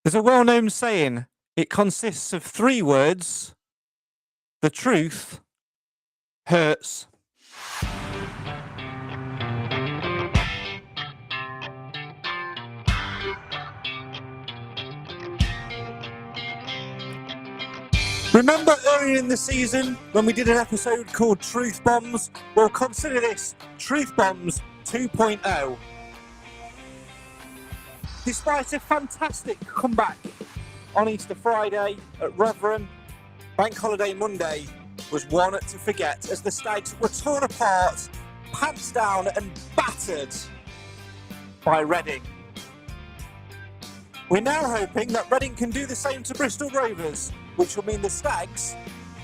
There's a well-known saying. It consists of 3 words. The truth hurts. Remember earlier in the season when we did an episode called Truth Bombs? Well, consider this Truth Bombs 2.0. Despite a fantastic comeback on Easter Friday at Rotherham, Bank Holiday Monday was one to forget as the Stags were torn apart, pants down and battered by Reading. We're now hoping that Reading can do the same to Bristol Rovers, which will mean the Stags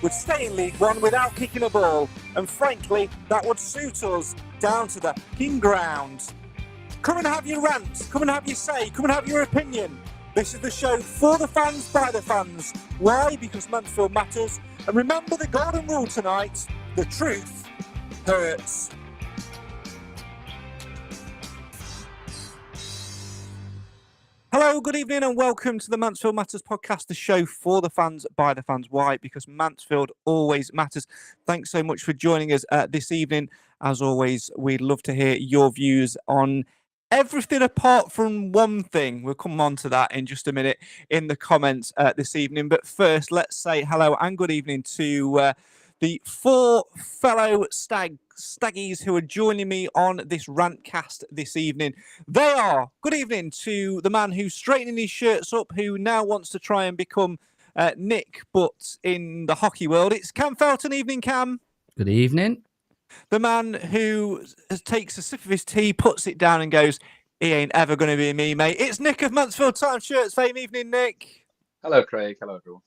would stay in League One without kicking a ball, and frankly, that would suit us down to the fucking ground. Come and have your rant, come and have your say, come and have your opinion. This is the show for the fans, by the fans. Why? Because Mansfield matters. And remember the golden rule tonight, the truth hurts. Hello, good evening and welcome to the Mansfield Matters Podcast, the show for the fans, by the fans. Why? Because Mansfield always matters. Thanks so much for joining us this evening. As always, we'd love to hear your views on everything apart from one thing. We'll come on to that in just a minute in the comments this evening. But first, let's say hello and good evening to the 4 fellow staggies who are joining me on this rantcast this evening. They are, good evening to the man who's straightening his shirts up, who now wants to try and become Nick, but in the hockey world. It's Cam Felton. Evening, Cam. Good evening. The man who takes a sip of his tea, puts it down and goes, he ain't ever going to be me, mate. It's Nick of Mansfield Town Shirts fame. Evening, Nick. Hello, Craig. Hello, everyone.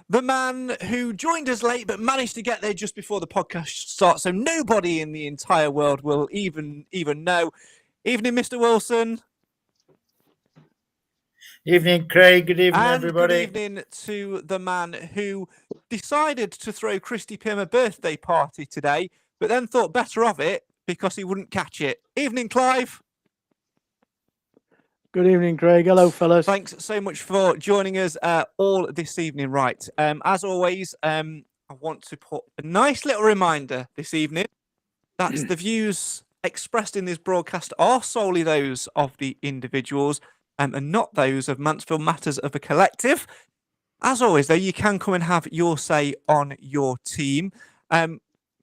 The man who joined us late but managed to get there just before the podcast starts, so nobody in the entire world will even know. Evening, Mr. Wilson. Evening, Craig. Good evening, and everybody. Good evening to the man who decided to throw Christy Pym a birthday party today, but then thought better of it because he wouldn't catch it. Evening, Clive. Good evening, Craig. Hello, fellas. Thanks so much for joining us all this evening. Right, as always, I want to put a nice little reminder this evening that the views expressed in this broadcast are solely those of the individuals and not those of Mansfield Matters of a collective. As always, though, you can come and have your say on your team.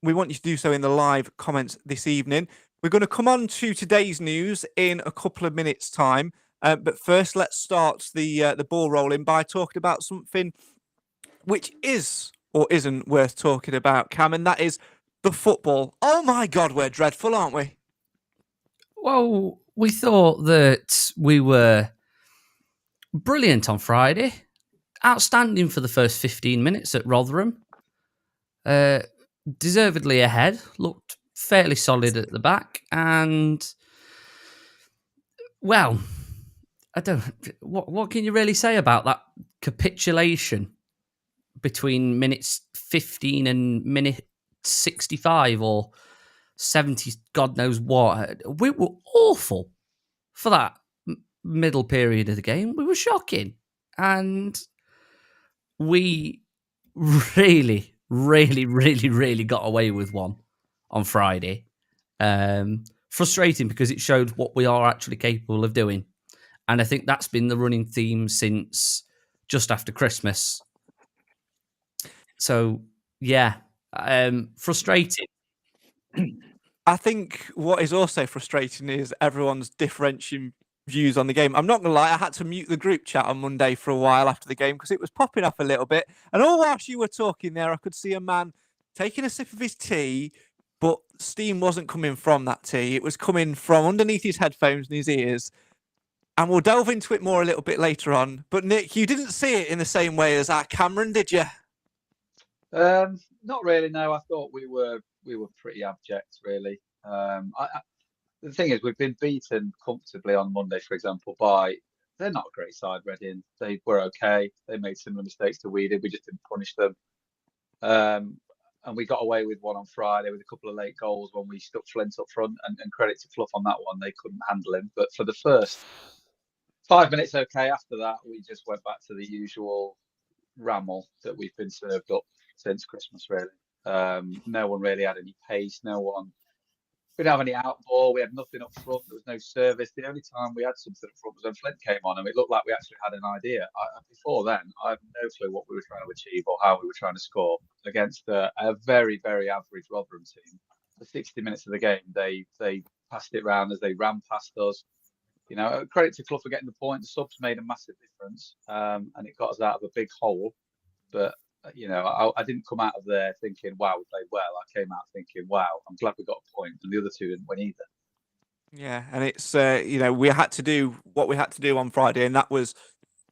We want you to do so in the live comments this evening. We're going to come on to today's news in a couple of minutes' time. But first, let's start the ball rolling by talking about something which is or isn't worth talking about, Cam, and that is the football. Oh, my God, we're dreadful, aren't we? Well, we thought that we were brilliant on Friday. Outstanding for the first 15 minutes at Rotherham. Deservedly ahead. Looked fairly solid at the back. And, well, I don't. What can you really say about that capitulation between minutes 15 and minute 65 or 70? God knows what. We were awful for that middle period of the game. We were shocking, and we really got away with one on Friday. Frustrating because it showed what we are actually capable of doing. And I think that's been the running theme since just after Christmas. So, yeah, frustrating. I think what is also frustrating is everyone's differentiating views on the game. I'm not going to lie, I had to mute the group chat on Monday for a while after the game because it was popping up a little bit. And all whilst you were talking there, I could see a man taking a sip of his tea, but steam wasn't coming from that tea. It was coming from underneath his headphones and his ears. And we'll delve into it more a little bit later on. But Nick, you didn't see it in the same way as our Cameron, did you? Not really. No, I thought we were pretty abject, really. The thing is, we've been beaten comfortably on Monday, for example, by they're not a great side, Reading. They were okay. They made similar mistakes to we did. We just didn't punish them. And we got away with one on Friday with a couple of late goals when we stuck Flint up front. And credit to Clough on that one, they couldn't handle him. But for the first 5 minutes okay. After that, we just went back to the usual ramble that we've been served up since Christmas, really. No one really had any pace. We didn't have any outball. We had nothing up front. There was no service. The only time we had something up front was when Flint came on, and it looked like we actually had an idea. Before then, I have no clue what we were trying to achieve or how we were trying to score against a very, very average Rotherham team. For 60 minutes of the game, they passed it round as they ran past us. Credit to Clough for getting the point. The subs made a massive difference, and it got us out of a big hole. But I didn't come out of there thinking, wow, we played well. I came out thinking, wow, I'm glad we got a point, and the other two didn't win either. Yeah, and it's we had to do what we had to do on Friday, and that was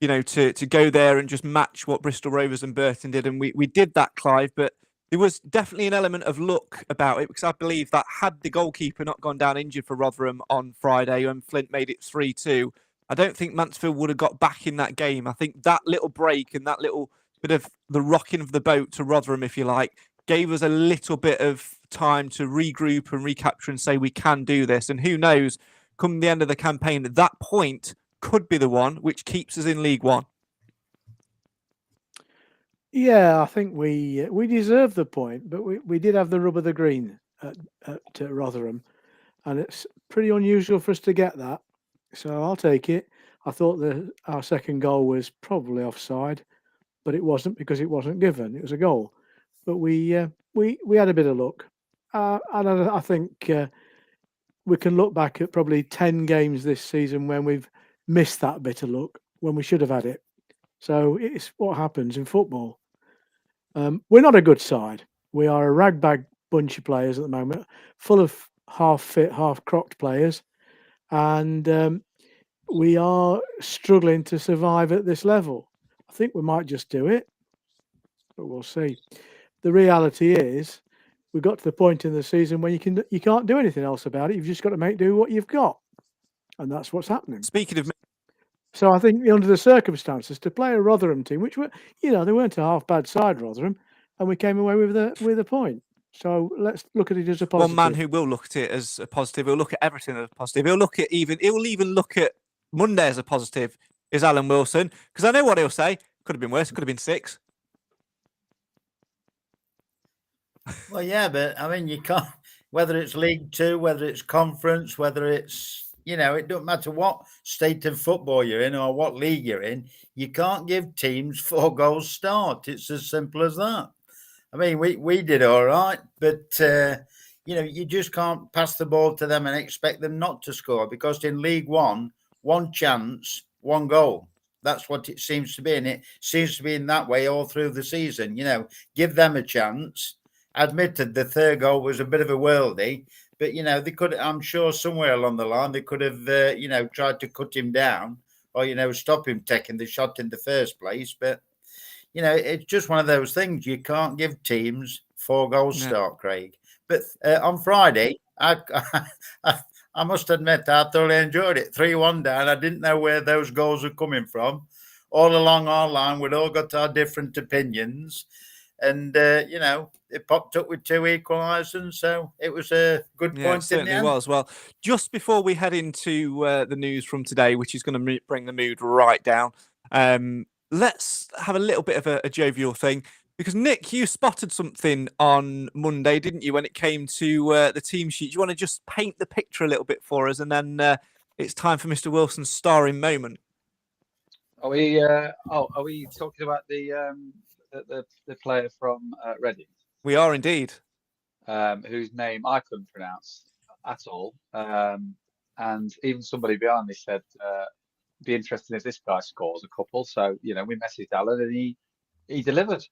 to go there and just match what Bristol Rovers and Burton did, and we did that, Clive. But there was definitely an element of luck about it, because I believe that had the goalkeeper not gone down injured for Rotherham on Friday and Flint made it 3-2, I don't think Mansfield would have got back in that game. I think that little break and that little bit of the rocking of the boat to Rotherham, if you like, gave us a little bit of time to regroup and recapture and say we can do this. And who knows, come the end of the campaign, that point could be the one which keeps us in League One. Yeah, I think we deserved the point, but we did have the rub of the green at Rotherham, and it's pretty unusual for us to get that. So I'll take it. I thought our second goal was probably offside, but it wasn't, because it wasn't given. It was a goal. But we had a bit of luck. And I think we can look back at probably 10 games this season when we've missed that bit of luck, when we should have had it. So it's what happens in football. We're not a good side. We are a ragbag bunch of players at the moment, full of half-fit, half-crocked players. And we are struggling to survive at this level. I think we might just do it, but we'll see. The reality is, we got to the point in the season where you can't do anything else about it. You've just got to make do what you've got, and that's what's happening. Speaking of, so I think under the circumstances, to play a Rotherham team, which were, they weren't a half bad side, Rotherham, and we came away with a point. So let's look at it as a positive. One man who will look at it as a positive, he'll look at everything as a positive. He'll even look at Monday as a positive, is Alan Wilson, because I know what he'll say. Could have been worse. Could have been 6. Well, yeah, but I mean, you can't, whether it's League Two, whether it's conference, whether it's, it don't matter what state of football you're in or what league you're in, you can't give teams 4 goals start. It's as simple as that. I mean, we did all right, but, you just can't pass the ball to them and expect them not to score, because in League One, 1 chance, 1 goal. That's what it seems to be. And it seems to be in that way all through the season. Give them a chance. Admitted the third goal was a bit of a worldie, but, they could, I'm sure somewhere along the line, they could have, tried to cut him down or, stop him taking the shot in the first place. But, it's just one of those things. You can't give teams 4 goals start, Craig. But on Friday, I must admit I thoroughly enjoyed it. 3-1 down. I didn't know where those goals were coming from. All along our line, we'd all got our different opinions. And, it popped up with 2 equalisers. So it was a good point. It certainly was. Well, just before we head into the news from today, which is going to bring the mood right down, let's have a little bit of a jovial thing. Because, Nick, you spotted something on Monday, didn't you, when it came to the team sheet? Do you want to just paint the picture a little bit for us? And then it's time for Mr. Wilson's starring moment. Are we talking about the player from Reading? We are indeed. Whose name I couldn't pronounce at all. And even somebody behind me said, be interesting if this guy scores a couple. So, we messaged Alan and he delivered.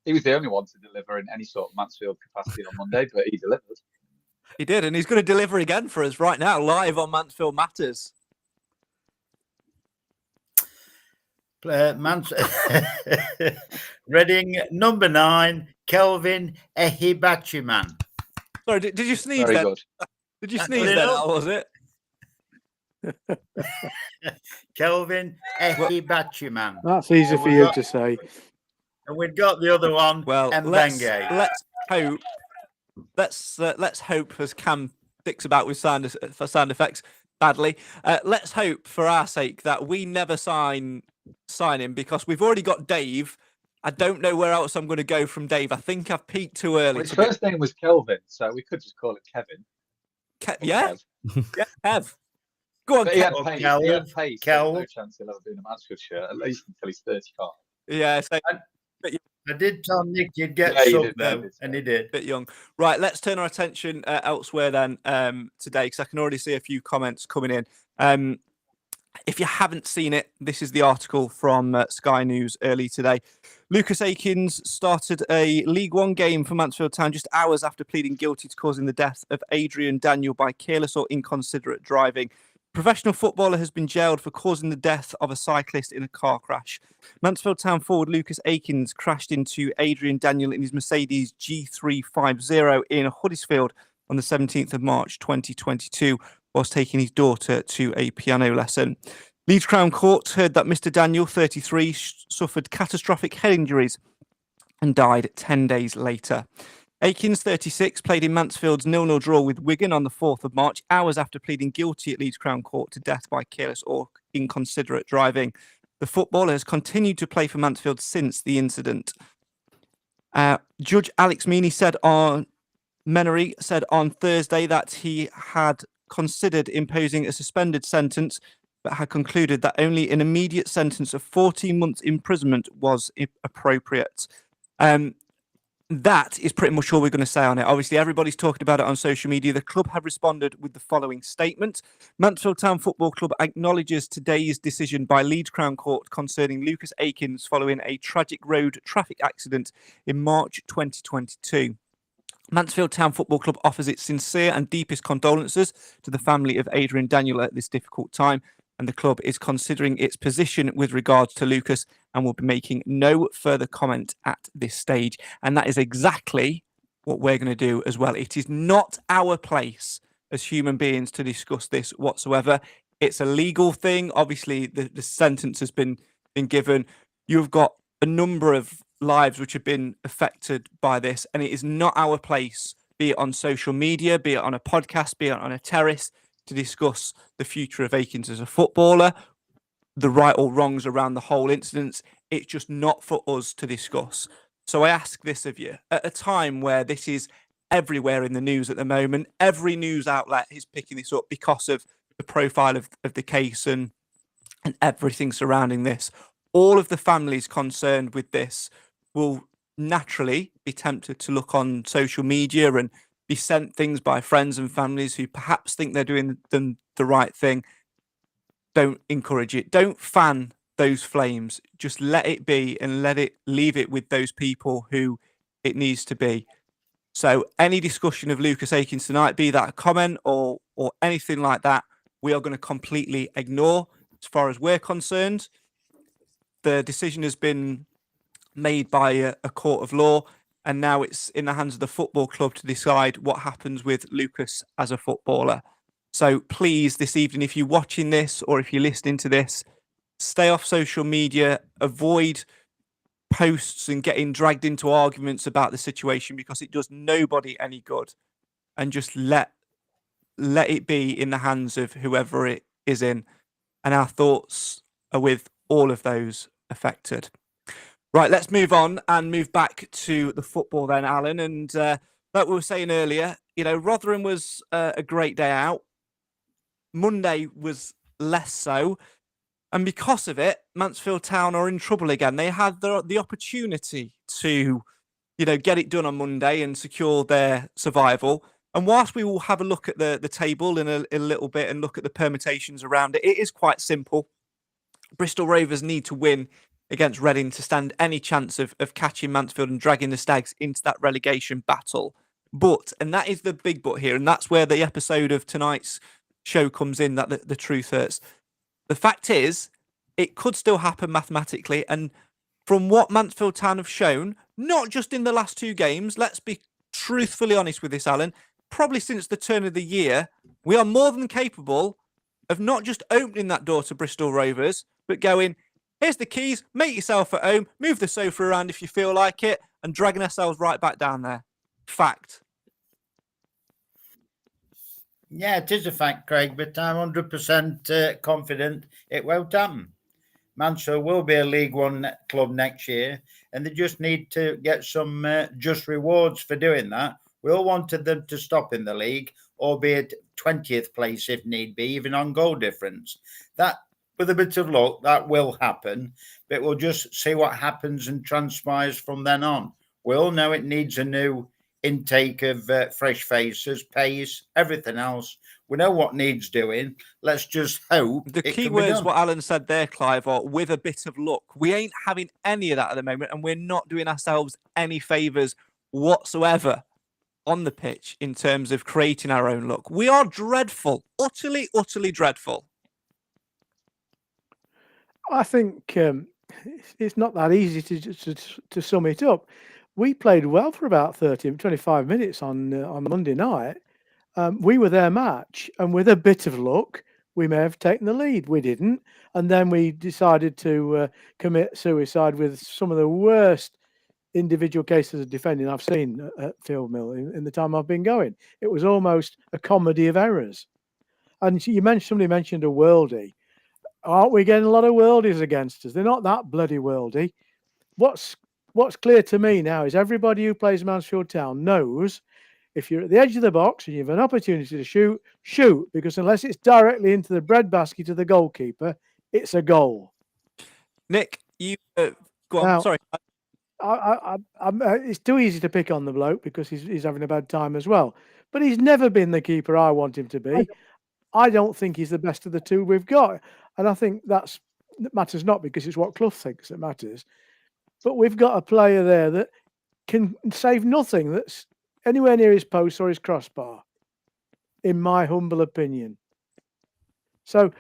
He was the only one to deliver in any sort of Mansfield capacity on Monday, but he delivered. He did, and he's going to deliver again for us right now, live on Mansfield Matters. Reading number 9, Kelvin Ehibachiman. Sorry, did you sneeze Very then? good. Did you sneeze then, Al, was it? Kelvin Ehibachiman. That's easy for you to say. And we've got the other one, well, Mbenge. Let's hope, as Cam sticks about with sound effects, badly. Let's hope for our sake that we never sign him, because we've already got Dave. I don't know where else I'm going to go from Dave. I think I've peaked too early. Well, his first name was Kelvin, so we could just call it Kevin. Yeah, Kev. yeah, Kev. Go on, But he Kev. had pace. Kelv, He had pace. There's no Kelv. chance he'll ever be in a Mansfield shirt, at least until he's 35. Yeah, so I did tell Nick you'd get Yeah, you sucked did, though, did. and he did. bit young. Right, let's turn our attention elsewhere then today, because I can already see a few comments coming in. If you haven't seen it, this is the article from Sky News early today. Lucas Akins started a League One game for Mansfield Town just hours after pleading guilty to causing the death of Adrian Daniel by careless or inconsiderate driving. Professional footballer has been jailed for causing the death of a cyclist in a car crash. Mansfield Town forward Lucas Akins crashed into Adrian Daniel in his Mercedes G350 in Huddersfield on the 17th of March 2022 whilst taking his daughter to a piano lesson. Leeds Crown Court heard that Mr. Daniel, 33, suffered catastrophic head injuries and died 10 days later. Akins, 36, played in Mansfield's 0-0 draw with Wigan on the 4th of March, hours after pleading guilty at Leeds Crown Court to death by careless or inconsiderate driving. The footballer has continued to play for Mansfield since the incident. Judge Alex Meany said on Thursday that he had considered imposing a suspended sentence, but had concluded that only an immediate sentence of 14 months imprisonment was appropriate. That is pretty much all we're going to say on it. Obviously, everybody's talking about it on social media. The club have responded with the following statement. Mansfield Town Football Club acknowledges today's decision by Leeds Crown Court concerning Lucas Akins following a tragic road traffic accident in March 2022. Mansfield Town Football Club offers its sincere and deepest condolences to the family of Adrian Daniel at this difficult time, and the club is considering its position with regards to Lucas and will be making no further comment at this stage. And that is exactly what we're going to do as well. It is not our place as human beings to discuss this whatsoever. It's a legal thing. Obviously, the sentence has been given. You've got a number of lives which have been affected by this, and it is not our place, be it on social media, be it on a podcast, be it on a terrace, to discuss the future of Akins as a footballer, the right or wrongs around the whole incident. It's just not for us to discuss. So I ask this of you, at a time where this is everywhere in the news at the moment, every news outlet is picking this up because of the profile of the case and everything surrounding this. All of the families concerned with this will naturally be tempted to look on social media and be sent things by friends and families who perhaps think they're doing the right thing. Don't encourage it. Don't fan those flames. Just let it be and leave it with those people who it needs to be. So any discussion of Lucas Akins tonight, be that a comment or anything like that, we are going to completely ignore. As far as we're concerned, the decision has been made by a court of law, and now it's in the hands of the football club to decide what happens with Lucas as a footballer. So please, this evening, if you're watching this or if you're listening to this, stay off social media, avoid posts and getting dragged into arguments about the situation, because it does nobody any good, and just let it be in the hands of whoever it is in. And our thoughts are with all of those affected. Right, let's move on and move back to the football then, Alan. And like we were saying earlier, Rotherham was a great day out. Monday was less so. And because of it, Mansfield Town are in trouble again. They had the opportunity to, get it done on Monday and secure their survival. And whilst we will have a look at the table in a little bit and look at the permutations around it, it is quite simple. Bristol Rovers need to win against Reading to stand any chance of catching Mansfield and dragging the Stags into that relegation battle. But, and that is the big but here, and that's where the episode of tonight's show comes in, that the truth hurts. The fact is, it could still happen mathematically, and from what Mansfield Town have shown, not just in the last two games, let's be truthfully honest with this, Alan, probably since the turn of the year, we are more than capable of not just opening that door to Bristol Rovers, but going, here's the keys, make yourself at home, move the sofa around if you feel like it, and dragging ourselves right back down there. Fact. Yeah, it is a fact, Craig, but I'm 100% confident it won't happen. Mansfield will be a League One club next year, and they just need to get some just rewards for doing that. We all wanted them to stop in the league, albeit 20th place if need be, even on goal difference. That, with a bit of luck, that will happen, but we'll just see what happens and transpires from then on. We all know it needs a new intake of fresh faces, pace, everything else. We know what needs doing. Let's just hope The it key can be words, done. what Alan said there, Clive, are with a bit of luck. We ain't having any of that at the moment, and we're not doing ourselves any favours whatsoever on the pitch in terms of creating our own luck. We are dreadful, utterly, utterly dreadful. I think it's not that easy to sum it up. We played well for about 25 minutes on Monday night. We were their match, and with a bit of luck, we may have taken the lead. We didn't, and then we decided to commit suicide with some of the worst individual cases of defending I've seen at Field Mill in the time I've been going. It was almost a comedy of errors. And somebody mentioned a worldie. Aren't we getting a lot of worldies against us? They're not that bloody worldy. What's clear to me now is everybody who plays Mansfield Town knows if you're at the edge of the box and you have an opportunity to shoot, because unless it's directly into the breadbasket of the goalkeeper, it's a goal. Nick, you go on. Now, Sorry. It's too easy to pick on the bloke because he's having a bad time as well. But he's never been the keeper I want him to be. I don't think he's the best of the two we've got. And I think that matters not because it's what Clough thinks that matters. But we've got a player there that can save nothing that's anywhere near his post or his crossbar, in my humble opinion. So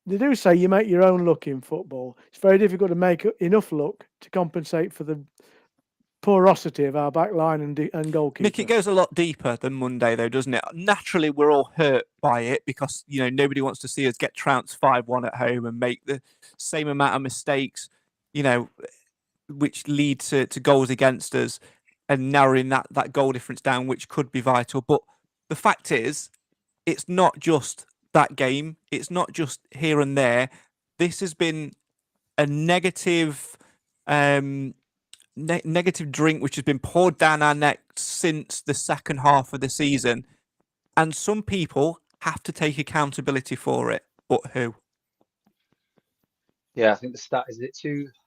they do say you make your own luck in football. It's very difficult to make enough luck to compensate for the porosity of our back line and goalkeeper. Nick, it goes a lot deeper than Monday, though, doesn't it? Naturally, we're all hurt by it because, nobody wants to see us get trounced 5-1 at home and make the same amount of mistakes, which lead to goals against us and narrowing that goal difference down, which could be vital. But the fact is, it's not just that game. It's not just here and there. This has been a negative negative drink which has been poured down our necks since the second half of the season, and some people have to take accountability for it. But who? Yeah, I think the stat is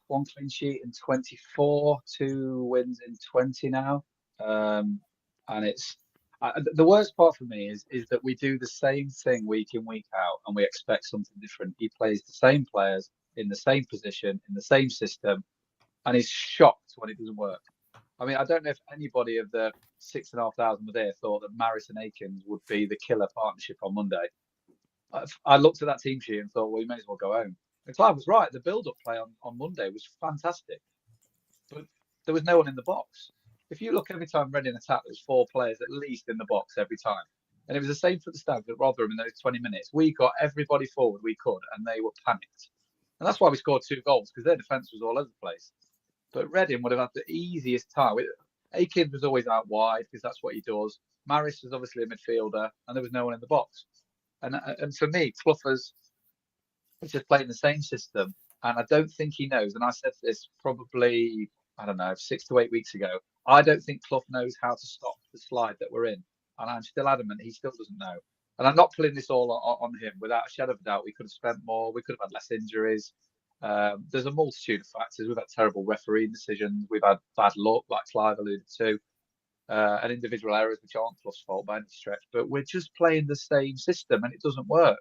one clean sheet in 24, 2 wins in 20 now, and it's the worst part for me is that we do the same thing week in, week out, and we expect something different. He plays the same players in the same position in the same system, and he's shocked when it doesn't work. I mean, I don't know if anybody of the 6,500 were there thought that Maris and Akins would be the killer partnership on Monday. I looked at that team sheet and thought, well, you may as well go home. And Clive was right. The build-up play on Monday was fantastic, but there was no one in the box. If you look every time Reading attacked, there's 4 players at least in the box every time. And it was the same for the Stags at Rotherham in those 20 minutes. We got everybody forward we could, and they were panicked. And that's why we scored 2 goals, because their defence was all over the place. But Reading would have had the easiest time. Akins was always out wide because that's what he does. Maris was obviously a midfielder, and there was no one in the box. And for me, Clough is just playing the same system, and I don't think he knows. And I said this probably, 6 to 8 weeks ago. I don't think Clough knows how to stop the slide that we're in, and I'm still adamant he still doesn't know. And I'm not pulling this all on him. Without a shadow of a doubt, we could have spent more. We could have had less injuries. There's a multitude of factors. We've had terrible refereeing decisions. We've had bad luck, like Clive alluded to, and individual errors, which aren't Clough's fault by any stretch. But we're just playing the same system, and it doesn't work.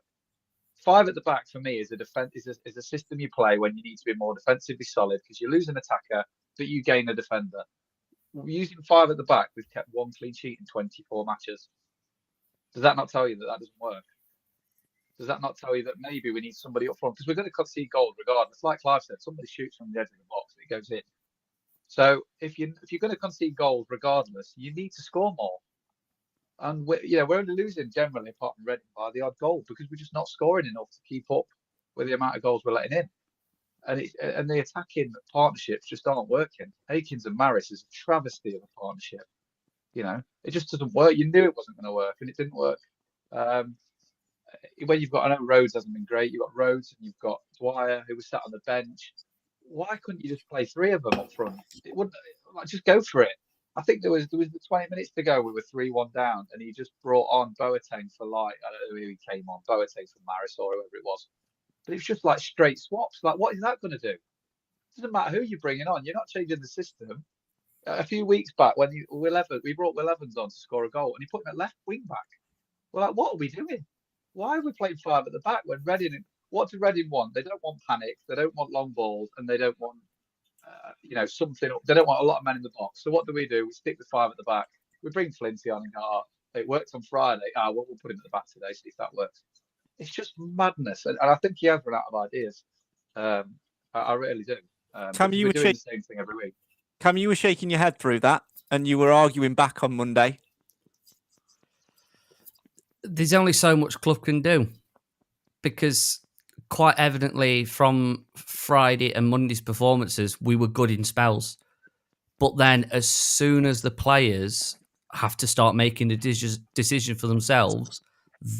5 at the back for me is a system you play when you need to be more defensively solid because you lose an attacker, but you gain a defender. Using 5 at the back, we've kept 1 clean sheet in 24 matches. Does that not tell you that doesn't work? Does that not tell you that maybe we need somebody up front? Because we're going to concede goals regardless. Like Clive said, somebody shoots from the edge of the box and it goes in. So if you're going to concede goals regardless, you need to score more. And we're only losing generally, apart from Reading, by the odd goal because we're just not scoring enough to keep up with the amount of goals we're letting in. And the attacking partnerships just aren't working. Akins and Maris is a travesty of a partnership. It just doesn't work. You knew it wasn't going to work, and it didn't work. When you've got, I know Rhodes hasn't been great. You've got Rhodes and you've got Dwyer, who was sat on the bench. Why couldn't you just play 3 of them up front? It wouldn't, like, just go for it. I think there was the 20 minutes to go. We were 3-1 down, and he just brought on Boateng for, like, I don't know who he came on, Boateng from Maris or whoever it was. But it was just like straight swaps. Like, what is that going to do? It doesn't matter who you're bringing on. You're not changing the system. A few weeks back, when we brought Will Evans on to score a goal, and he put him at left wing back. Well, like, what are we doing? Why are we playing 5 at the back when Reading? What do Reading want? They don't want panic. They don't want long balls, and they don't want, something. They don't want a lot of men in the box. So what do? We stick with 5 at the back. We bring Flinty on and go, it worked on Friday. We'll put him at the back today, see if that works. It's just madness, and I think he has run out of ideas. I really do. Cam, you we're were doing the same thing every week. Cam, you were shaking your head through that, and you were arguing back on Monday. There's only so much Clough can do, because quite evidently from Friday and Monday's performances, we were good in spells. But then as soon as the players have to start making a decision for themselves,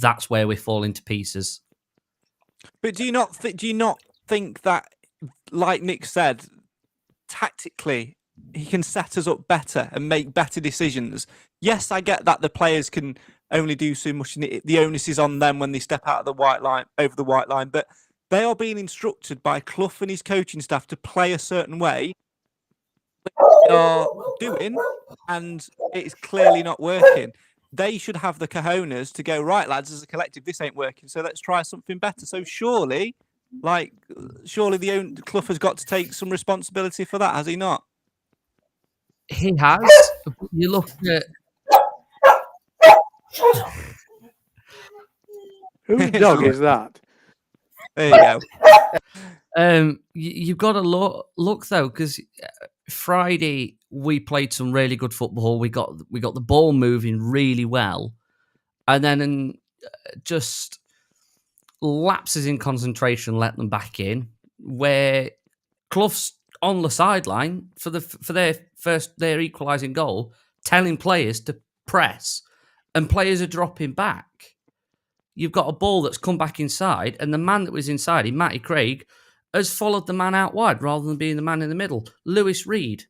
that's where we fall into pieces. But do you not think that, like Nick said, tactically he can set us up better and make better decisions? Yes, I get that the players can only do so much, and the onus is on them when they step out of the white line, over the white line. But they are being instructed by Clough and his coaching staff to play a certain way. They are doing, and it's clearly not working. They should have the cojones to go, right, lads, as a collective, this ain't working, so let's try something better. So surely the Clough has got to take some responsibility for that, has he not? He has. You look at... Whose dog is that? There you go. You've got to look though, because Friday we played some really good football. We got the ball moving really well, and then just lapses in concentration let them back in. Where Clough's on the sideline for their equalising goal, telling players to press, and players are dropping back. You've got a ball that's come back inside, and the man that was inside, Matty Craig, has followed the man out wide rather than being the man in the middle. Lewis Reed,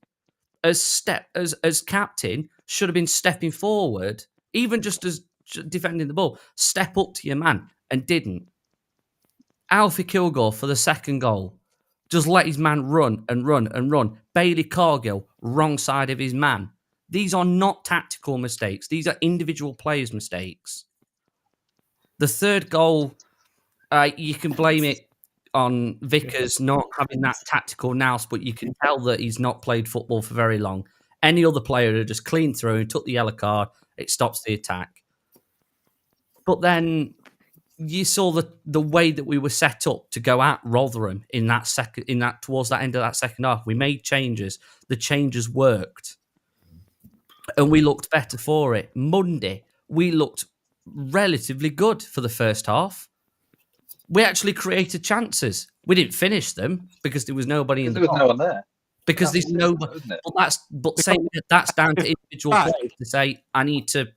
as captain, should have been stepping forward, even just as defending the ball. Step up to your man, and didn't. Alfie Kilgore for the second goal. Just let his man run and run and run. Bailey Cargill, wrong side of his man. These are not tactical mistakes. These are individual players' mistakes. The third goal, you can blame it on Vickers not having that tactical nous, but you can tell that he's not played football for very long. Any other player would just cleaned through and took the yellow card. It stops the attack. But then you saw the way that we were set up to go at Rotherham towards that end of that second half. We made changes. The changes worked. And we looked better for it. Monday, we looked relatively good for the first half. We actually created chances. We didn't finish them because there was nobody in the box. There was no one there. Because there's nobody. That's down to individual players to say, I need to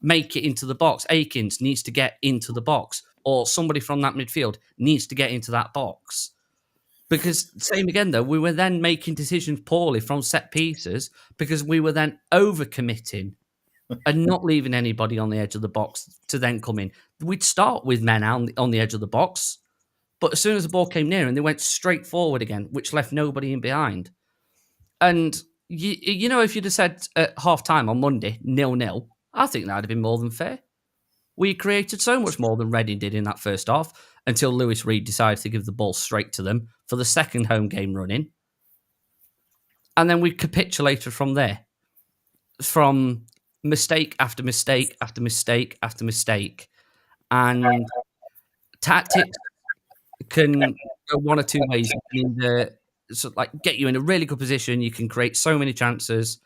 make it into the box. Akins needs to get into the box, or somebody from that midfield needs to get into that box. Because same again though, we were then making decisions poorly from set pieces because we were then overcommitting and not leaving anybody on the edge of the box to then come in. We'd start with men on the edge of the box, but as soon as the ball came near, and they went straight forward again, which left nobody in behind. And you know, if you'd have said at half time on Monday 0-0, I think that'd have been more than fair. We created so much more than Reading did in that first half until Lewis Reed decided to give the ball straight to them for the second home game running. And then we capitulated from there. From mistake after mistake after mistake after mistake. And tactics can go one or two ways. Get you in a really good position. You can create so many chances,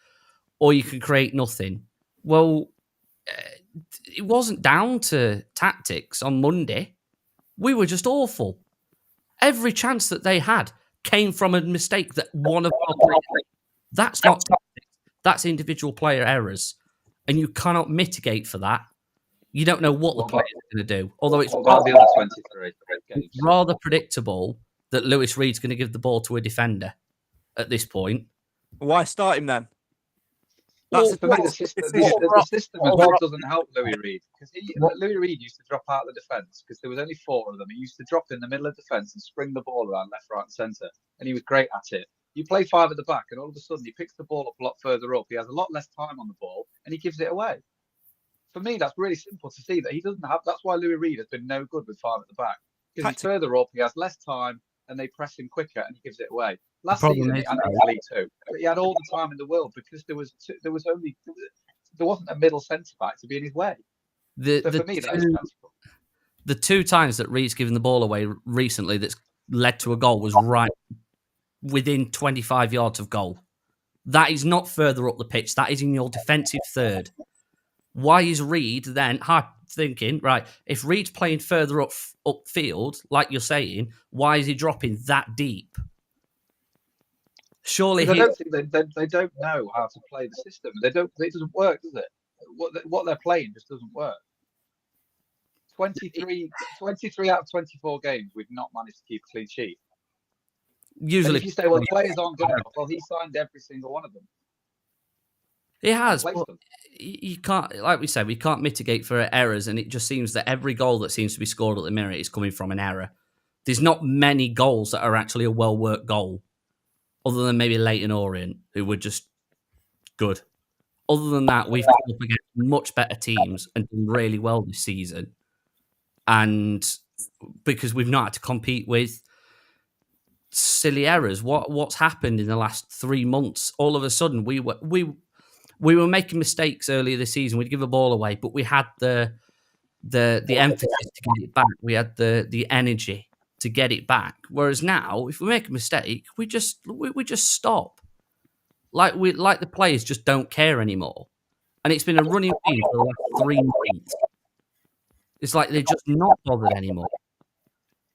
or you can create nothing. Well, it wasn't down to tactics on Monday. We were just awful. Every chance that they had came from a mistake that one of our players made. That's not tactics. That's individual player errors. And you cannot mitigate for that You don't know what the What players are going to do. Although it's What about the other 23 games? rather predictable that Lewis Reed's going to give the ball to a defender at this point. Why start him then? For me, the that's system, decision. the system as well What- doesn't help Louis Reed, because Louis Reed used to drop out of the defence because there was only 4 of them. He used to drop in the middle of defence and spring the ball around left, right, and centre, and he was great at it. You play 5 at the back, and all of a sudden he picks the ball up a lot further up. He has a lot less time on the ball, and he gives it away. For me, that's really simple to see that he doesn't have. That's why Louis Reed has been no good with 5 at the back, because he's further up, he has less time, and they press him quicker, and he gives it away. Last season, and in League Two, he had all the time in the world because there wasn't a middle centre back to be in his way. So for me, that is sensible. The 2 times that Reed's given the ball away recently that's led to a goal was right within 25 yards of goal. That is not further up the pitch. That is in your defensive third. Why is Reed then thinking, right, if Reed's playing further upfield, like you're saying, why is he dropping that deep? Surely I don't think they don't know how to play the system. They don't. It doesn't work, does it? What they're playing just doesn't work. 23 out of 24 games, we've not managed to keep a clean sheet. usually And if you say, well, the players aren't good enough, well, he signed every single one of them. he has. Replaced But them. you can't, like we said, we can't mitigate for errors, and it just seems that every goal that seems to be scored at the minute is coming from an error. There's not many goals that are actually a well-worked goal, other than maybe Leyton Orient, who were just good. Other than that, we've come up against much better teams and done really well this season. And because we've not had to compete with silly errors, what's happened in the last 3 months? All of a sudden, we were making mistakes earlier this season. We'd give a ball away, but we had the emphasis to get it back. We had the energy to get it back. Whereas now, if we make a mistake, we just stop. Like the players just don't care anymore. And it's been a running theme for the last 3 months. It's like they're just not bothered anymore.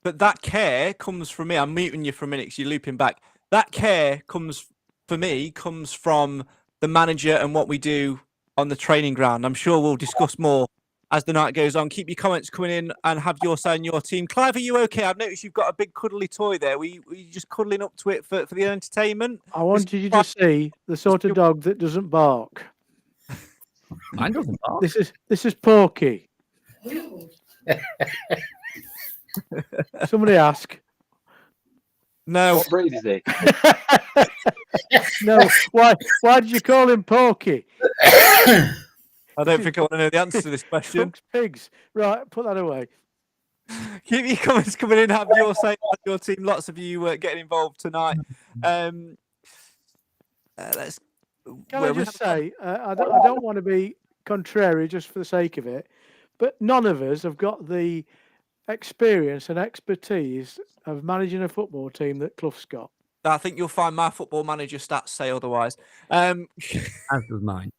But that care comes from me. I'm muting you for a minute because you're looping back. That care comes from the manager and what we do on the training ground. I'm sure we'll discuss more as the night goes on. Keep your comments coming in and have your say on your team. Clive, are you okay? I've noticed you've got a big cuddly toy there. Were you just cuddling up to it for the entertainment? I wanted you to see the sort of dog that doesn't bark. Mine doesn't bark. This is Porky. Somebody ask. No. What breed is he? No. Why did you call him Porky? I don't think I want to know the answer to this question. Punk's pigs. Right, put that away. Keep your comments coming in. Have your say on your team. Lots of you getting involved tonight. Can I just say, I don't want to be contrary just for the sake of it, but none of us have got the experience and expertise of managing a football team that Clough's got. I think you'll find my football manager stats say otherwise. As does mine.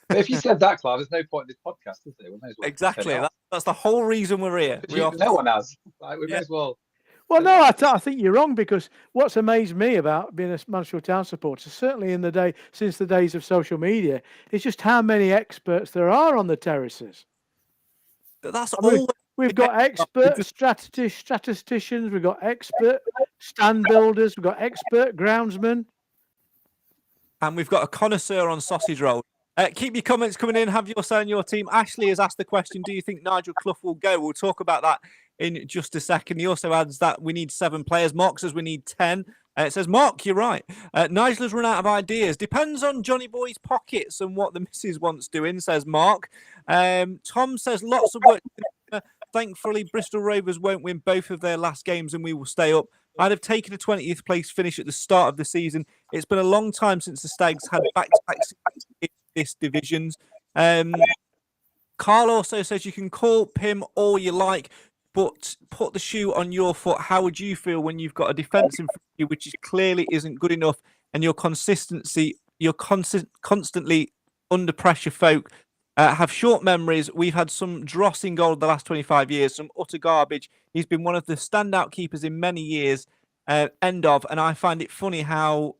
But if you said that, Clive, there's no point in this podcast, is there? We may as well Exactly. turn it off. That's the whole reason we're here. No one has. Like, we may as well. Well, no, I think you're wrong, because what's amazed me about being a Mansfield Town supporter, certainly since the days of social media, is just how many experts there are on the terraces. That's I mean, all. We've got expert statisticians, we've got expert stand builders, we've got expert groundsmen. And we've got a connoisseur on sausage roll. Keep your comments coming in. Have your say on your team. Ashley has asked the question, do you think Nigel Clough will go? We'll talk about that in just a second. He also adds that we need 7 players. Mark says we need 10. It says, Mark, you're right. Nigel has run out of ideas. Depends on Johnny Boy's pockets and what the missus wants doing, says Mark. Tom says lots of work. Thankfully, Bristol Rovers won't win both of their last games and we will stay up. I'd have taken a 20th place finish at the start of the season. It's been a long time since the Stags had back-to-back this divisions. Carl also says you can call Pim all you like, but put the shoe on your foot. How would you feel when you've got a defence in front of you which clearly isn't good enough, and you're constantly under pressure? Folk have short memories. We've had some dross in goal the last 25 years, some utter garbage. He's been one of the standout keepers in many years. And I find it funny how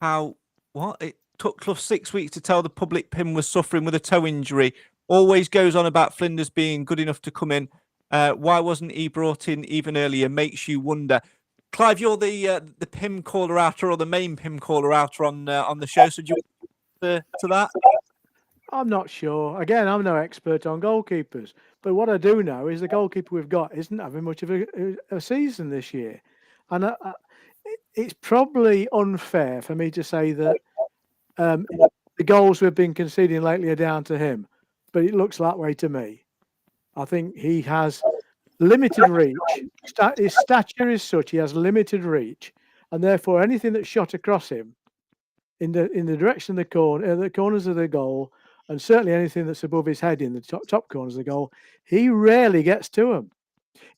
it took Clough 6 weeks to tell the public Pim was suffering with a toe injury. always goes on about Flinders being good enough to come in. Why wasn't he brought in even earlier? Makes you wonder. Clive, you're the PIM caller outer or the main PIM caller outer on the show. So do you to that? I'm not sure. Again, I'm no expert on goalkeepers, but what I do know is the goalkeeper we've got isn't having much of a season this year, and it's probably unfair for me to say that the goals we've been conceding lately are down to him, but it looks that way to me. I think he has limited reach. His stature is such; he has limited reach, and therefore anything that's shot across him in the direction of the corners of the goal, and certainly anything that's above his head in the top corners of the goal, he rarely gets to them.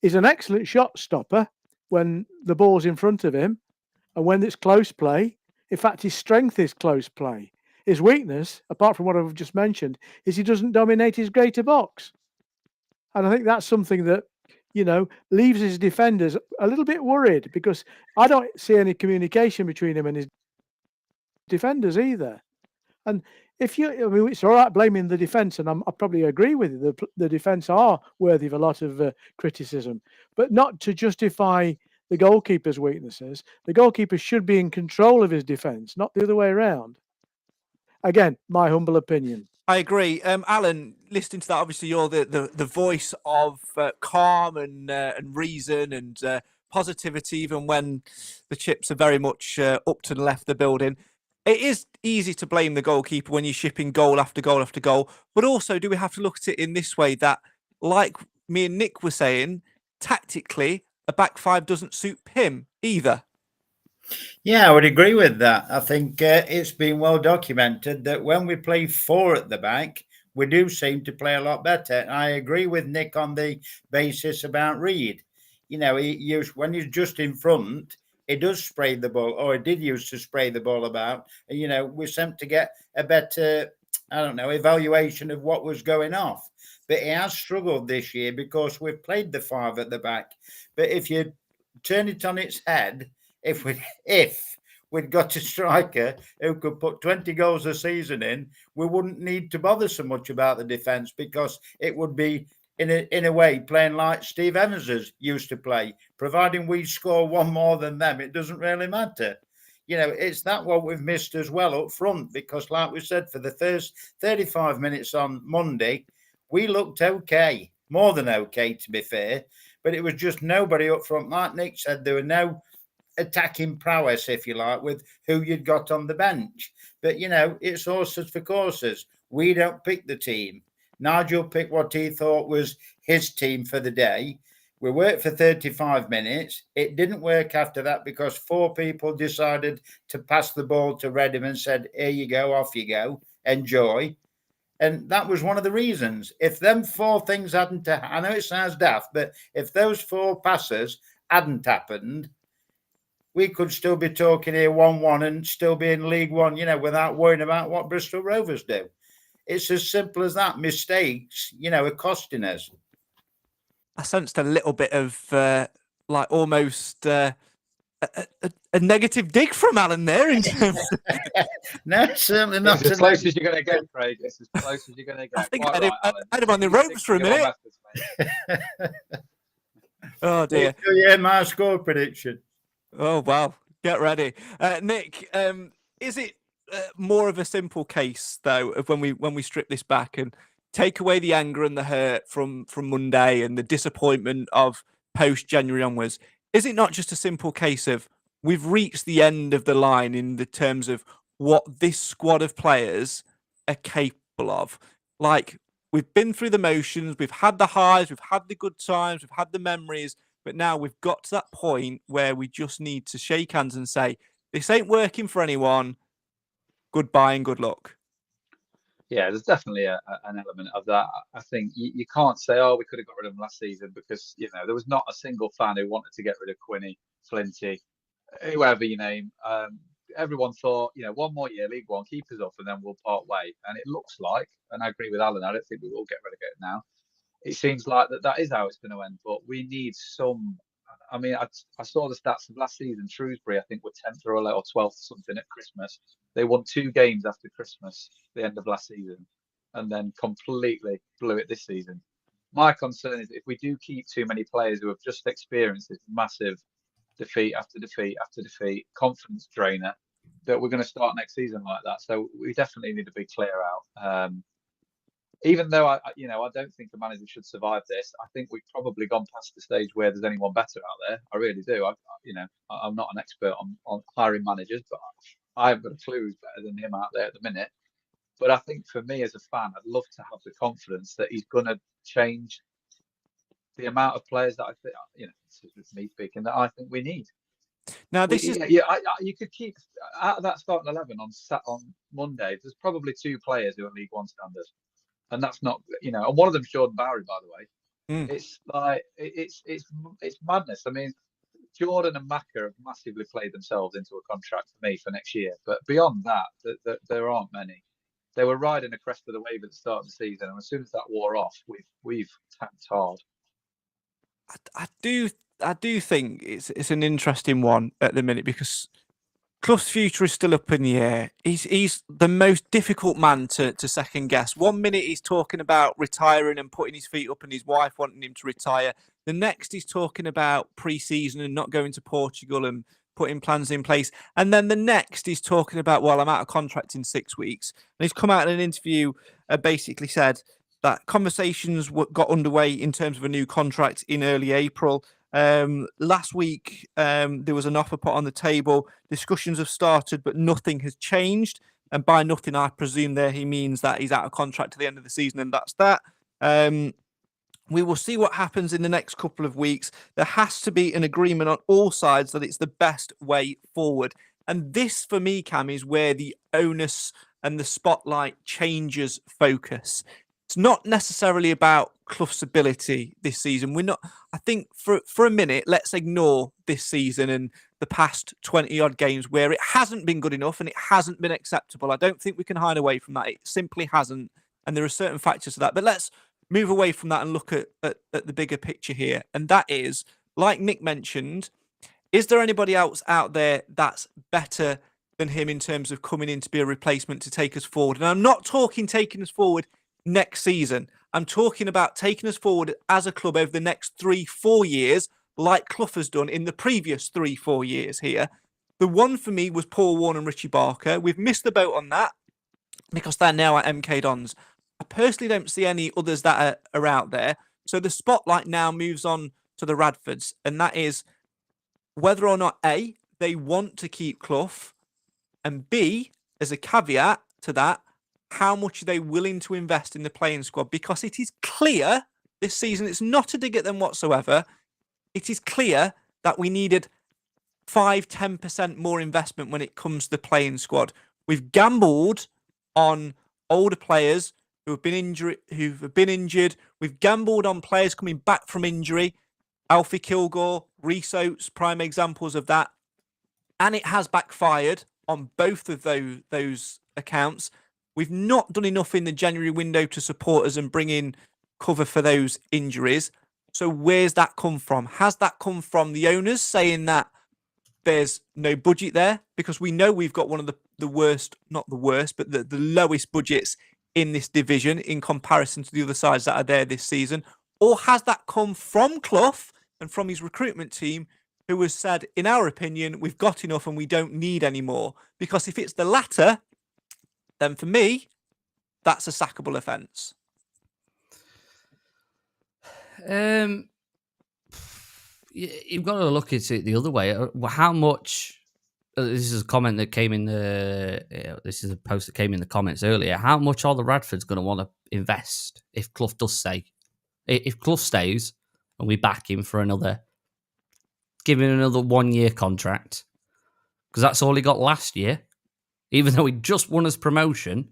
He's an excellent shot stopper when the ball's in front of him, and when it's close play. In fact, his strength is close play. His weakness, apart from what I've just mentioned, is he doesn't dominate his greater box. And I think that's something that, leaves his defenders a little bit worried, because I don't see any communication between him and his defenders either. And it's all right blaming the defence, and I probably agree with you. The defence are worthy of a lot of criticism, but not to justify the goalkeeper's weaknesses. The goalkeeper should be in control of his defence, not the other way around. Again, my humble opinion. I agree. Alan, listening to that, obviously you're the voice of calm and reason and positivity, even when the chips are very much up to the left of the building. It is easy to blame the goalkeeper when you're shipping goal after goal after goal, but also do we have to look at it in this way that, like me and Nick were saying, tactically, a back five doesn't suit PIM either? Yeah, I would agree with that. I think it's been well documented that when we play four at the back, we do seem to play a lot better. I agree with Nick on the basis about Reed. When he's just in front, he does spray the ball, or he did used to spray the ball about. We seem to get a better, evaluation of what was going off. But he has struggled this year because we've played the five at the back. But if you turn it on its head, if we'd got a striker who could put 20 goals a season in, we wouldn't need to bother so much about the defence, because it would be, in a way, playing like Steve Evans used to play. Providing we score one more than them, it doesn't really matter. It's that what we've missed as well up front, because like we said, for the first 35 minutes on Monday, we looked okay, more than okay, to be fair, but it was just nobody up front. Like Nick said, there were no attacking prowess, if you like, with who you'd got on the bench. But, it's horses for courses. We don't pick the team. Nigel picked what he thought was his team for the day. We worked for 35 minutes. It didn't work after that because four people decided to pass the ball to Rotherham and said, here you go, off you go, enjoy. And that was one of the reasons. If them four things hadn't, I know it sounds daft, but if those four passes hadn't happened, we could still be talking here 1-1 and still be in League One, without worrying about what Bristol Rovers do. It's as simple as that. Mistakes, are costing us. I sensed a little bit of almost a negative dig from Alan there. In terms of... No, certainly not. It's as close as you're going to get, Craig. It's as close as you're going to get. I think I had him on the ropes for a minute. Oh, dear. Yeah, my score prediction. Oh, wow. Get ready. Nick, is it more of a simple case, though, of when we strip this back and take away the anger and the hurt from Monday and the disappointment of post-January onwards? Is it not just a simple case of we've reached the end of the line in the terms of what this squad of players are capable of? Like, we've been through the motions, we've had the highs, we've had the good times, we've had the memories, but now we've got to that point where we just need to shake hands and say, this ain't working for anyone. Goodbye and good luck. Yeah, there's definitely an element of that. I think you can't say, oh, we could have got rid of him last season, because, there was not a single fan who wanted to get rid of Quinny, Flinty, whoever you name. Everyone thought, one more year, League One, keep us up, and then we'll part way. And it looks like, and I agree with Alan, I don't think we will get relegated now. It seems like that is how it's going to end, but we need some. I mean, I saw the stats of last season. Shrewsbury, I think, were 10th or 12th something at Christmas. They won 2 games after Christmas, the end of last season. and then completely blew it this season. My concern is if we do keep too many players who have just experienced this massive defeat after defeat after defeat, confidence drainer, that we're going to start next season like that. So we definitely need to be clear out. Even though I don't think a manager should survive this. I think we've probably gone past the stage where there's anyone better out there. I really do. I'm not an expert on hiring managers, but I haven't got a clue who's better than him out there at the minute. But I think for me as a fan, I'd love to have the confidence that he's going to change the amount of players that I think, this is me speaking, that I think we need. Now, this is you could keep out of that starting 11 on Monday. There's probably 2 players who are League One standard. And that's not, and one of them's Jordan Bowery, by the way. It's like it's madness. I mean, Jordan and Maka have massively played themselves into a contract for me for next year. But beyond that, there aren't many. They were riding a crest of the wave at the start of the season, and as soon as that wore off, we've tapped hard. I do think it's an interesting one at the minute because Clough's future is still up in the air. He's the most difficult man to second guess. 1 minute he's talking about retiring and putting his feet up and his wife wanting him to retire. The next he's talking about pre-season and not going to Portugal and putting plans in place. And then the next he's talking about, well, I'm out of contract in 6 weeks. And he's come out in an interview basically said that conversations got underway in terms of a new contract in early April. Last week, there was an offer put on the table. Discussions have started, but nothing has changed. And by nothing, I presume there he means that he's out of contract to the end of the season, and that's that. We will see what happens in the next couple of weeks. There has to be an agreement on all sides that it's the best way forward. And this, for me, Cam, is where the onus and the spotlight changes focus. It's not necessarily about Clough's ability this season. I think for a minute, let's ignore this season and the past 20 odd games where it hasn't been good enough and it hasn't been acceptable. I don't think we can hide away from that. It simply hasn't. And there are certain factors to that. But let's move away from that and look at the bigger picture here. And that is, like Nick mentioned, is there anybody else out there that's better than him in terms of coming in to be a replacement to take us forward? And I'm not talking taking us forward next season. I'm talking about taking us forward as a club over the next 3-4 years, like Clough has done in the previous 3-4 years here. The one for me was Paul Warne and Richie Barker. We've missed the boat on that because they're now at MK Dons. I personally don't see any others that are out there. So the spotlight now moves on to the Radfords, and that is whether or not A, they want to keep Clough, and B, as a caveat to that, how much are they willing to invest in the playing squad? Because it is clear this season, it's not a dig at them whatsoever. It is clear that we needed 5-10% more investment when it comes to the playing squad. We've gambled on older players who have been injured. We've gambled on players coming back from injury. Alfie Kilgore, Rhys Oates, prime examples of that. And it has backfired on both of those accounts. We've not done enough in the January window to support us and bring in cover for those injuries. So where's that come from? Has that come from the owners saying that there's no budget there? Because we know we've got one of the worst, not the worst, but the lowest budgets in this division in comparison to the other sides that are there this season. Or has that come from Clough and from his recruitment team, who has said, in our opinion, we've got enough and we don't need any more? Because if it's the latter, then for me, that's a sackable offence. You've got to look at it the other way. How much? This is a comment that came in this is a post that came in the comments earlier. How much are the Radfords going to want to invest if Clough does stay? If Clough stays and we back him for give him another 1-year contract, because that's all he got last year. Even though he just won his promotion,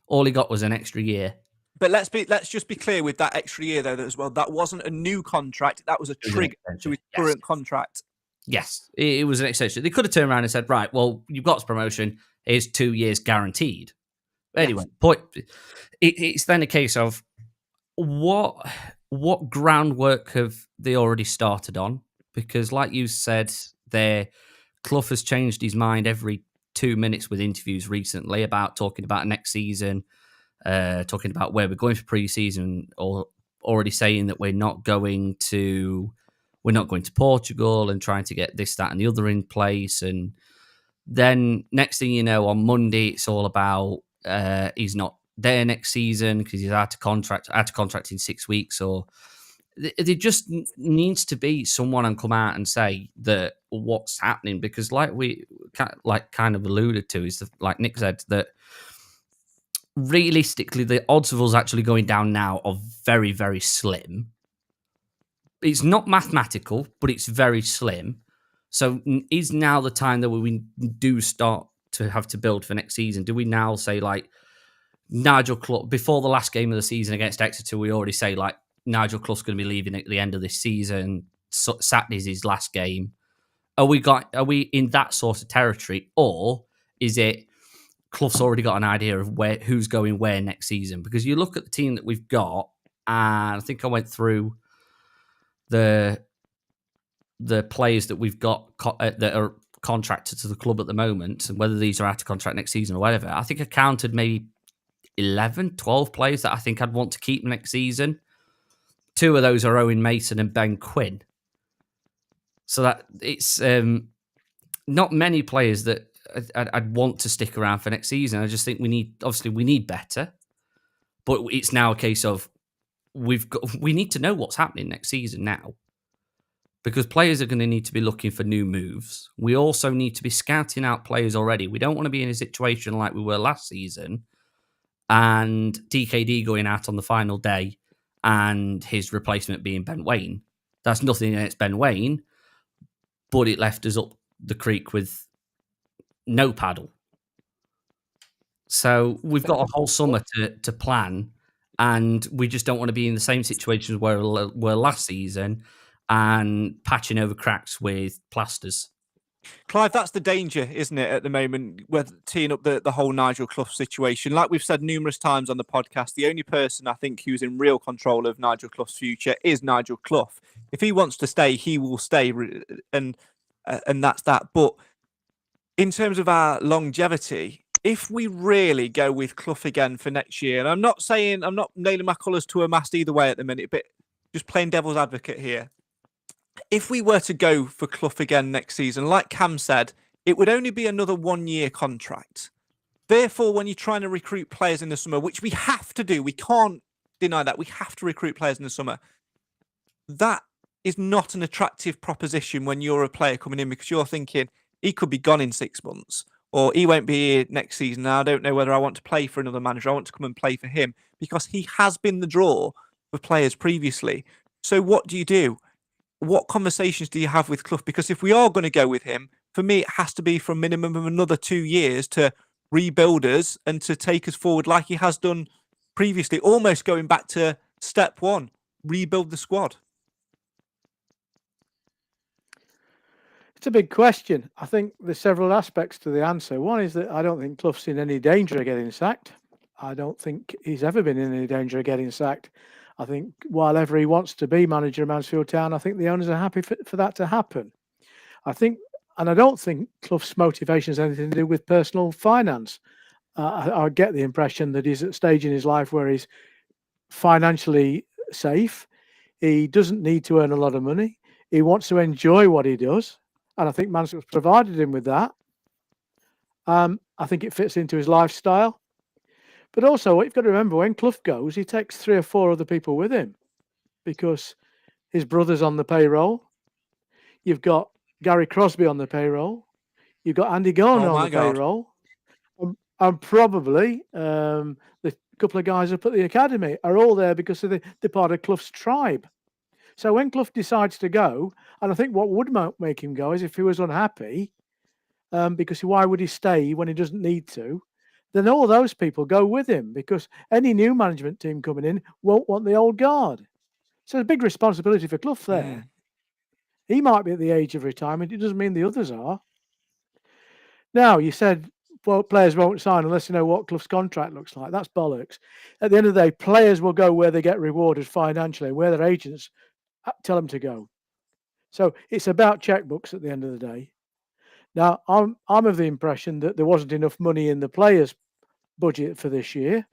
all he got was an extra year. But let's just be clear with that extra year though as well. That wasn't a new contract. That was a trigger to his current contract. Yes, it was an extension. They could have turned around and said, right, well, you've got his promotion. Here's 2 years guaranteed. Anyway, it's then a case of what groundwork have they already started on? Because like you said, Clough has changed his mind every 2 minutes with interviews recently about talking about next season talking about where we're going for pre-season, or already saying that we're not going to Portugal and trying to get this, that, and the other in place. And then next thing you know, on Monday, it's all about he's not there next season because he's out of contract in 6 weeks. Or there just needs to be someone and come out and say that what's happening, because like we kind of alluded to, is like Nick said, that realistically the odds of us actually going down now are very, very slim. It's not mathematical, but it's very slim. So is now the time that we do start to have to build for next season? Do we now say, like, Nigel Clough, before the last game of the season against Exeter, we already say, like, Nigel Clough's going to be leaving at the end of this season, Saturday's his last game? Are we in that sort of territory, or is it Clough's already got an idea of who's going where next season? Because you look at the team that we've got, and I think I went through the players that we've got that are contracted to the club at the moment, and whether these are out of contract next season or whatever. I think I counted maybe 11, 12 players that I think I'd want to keep next season. 2 of those are Owen Mason and Ben Quinn. So that it's not many players that I'd want to stick around for next season. I just think we need better, but it's now a case of we need to know what's happening next season now, because players are going to need to be looking for new moves. We also need to be scouting out players already. We don't want to be in a situation like we were last season and DKD going out on the final day and his replacement being Ben Waine. That's nothing against Ben Waine, but it left us up the creek with no paddle. So we've got a whole summer to plan, and we just don't want to be in the same situations where we were last season and patching over cracks with plasters. Clive, that's the danger, isn't it, at the moment, with teeing up the whole Nigel Clough situation? Like we've said numerous times on the podcast, the only person I think who's in real control of Nigel Clough's future is Nigel Clough. If he wants to stay, he will stay, and that's that. But in terms of our longevity, if we really go with Clough again for next year, and I'm not nailing my colours to a mast either way at the minute, but just playing devil's advocate here. If we were to go for Clough again next season, like Cam said, it would only be another 1-year contract. Therefore, when you're trying to recruit players in the summer, which we have to do, we can't deny that, we have to recruit players in the summer. That is not an attractive proposition when you're a player coming in, because you're thinking he could be gone in 6 months, or he won't be here next season. Now, I don't know whether I want to play for another manager. I want to come and play for him, because he has been the draw for players previously. So what do? What conversations do you have with Clough? Because if we are going to go with him, for me, it has to be for a minimum of another 2 years to rebuild us and to take us forward like he has done previously, almost going back to step one, rebuild the squad. It's a big question. I think there's several aspects to the answer. One is that I don't think Clough's in any danger of getting sacked. I don't think he's ever been in any danger of getting sacked. I think while ever he wants to be manager of Mansfield Town, I think the owners are happy for that to happen. I don't think Clough's motivation has anything to do with personal finance. I get the impression that he's at a stage in his life where he's financially safe. He doesn't need to earn a lot of money. He wants to enjoy what he does. And I think Mansfield's provided him with that. I think it fits into his lifestyle. But also, what you've got to remember, when Clough goes, he takes 3 or 4 other people with him, because his brother's on the payroll. You've got Gary Crosby on the payroll. You've got Andy Garner on the payroll. And probably the couple of guys up at the academy are all there because they're part of Clough's tribe. So when Clough decides to go, and I think what would make him go is if he was unhappy, because why would he stay when he doesn't need to? Then all those people go with him, because any new management team coming in won't want the old guard. So it's a big responsibility for Clough there. He might be at the age of retirement. It doesn't mean the others are. Now, you said, well, players won't sign unless you know what Clough's contract looks like. That's bollocks. At the end of the day, players will go where they get rewarded financially, where their agents tell them to go. So it's about checkbooks at the end of the day. Now, I'm of the impression that there wasn't enough money in the players' budget for this year,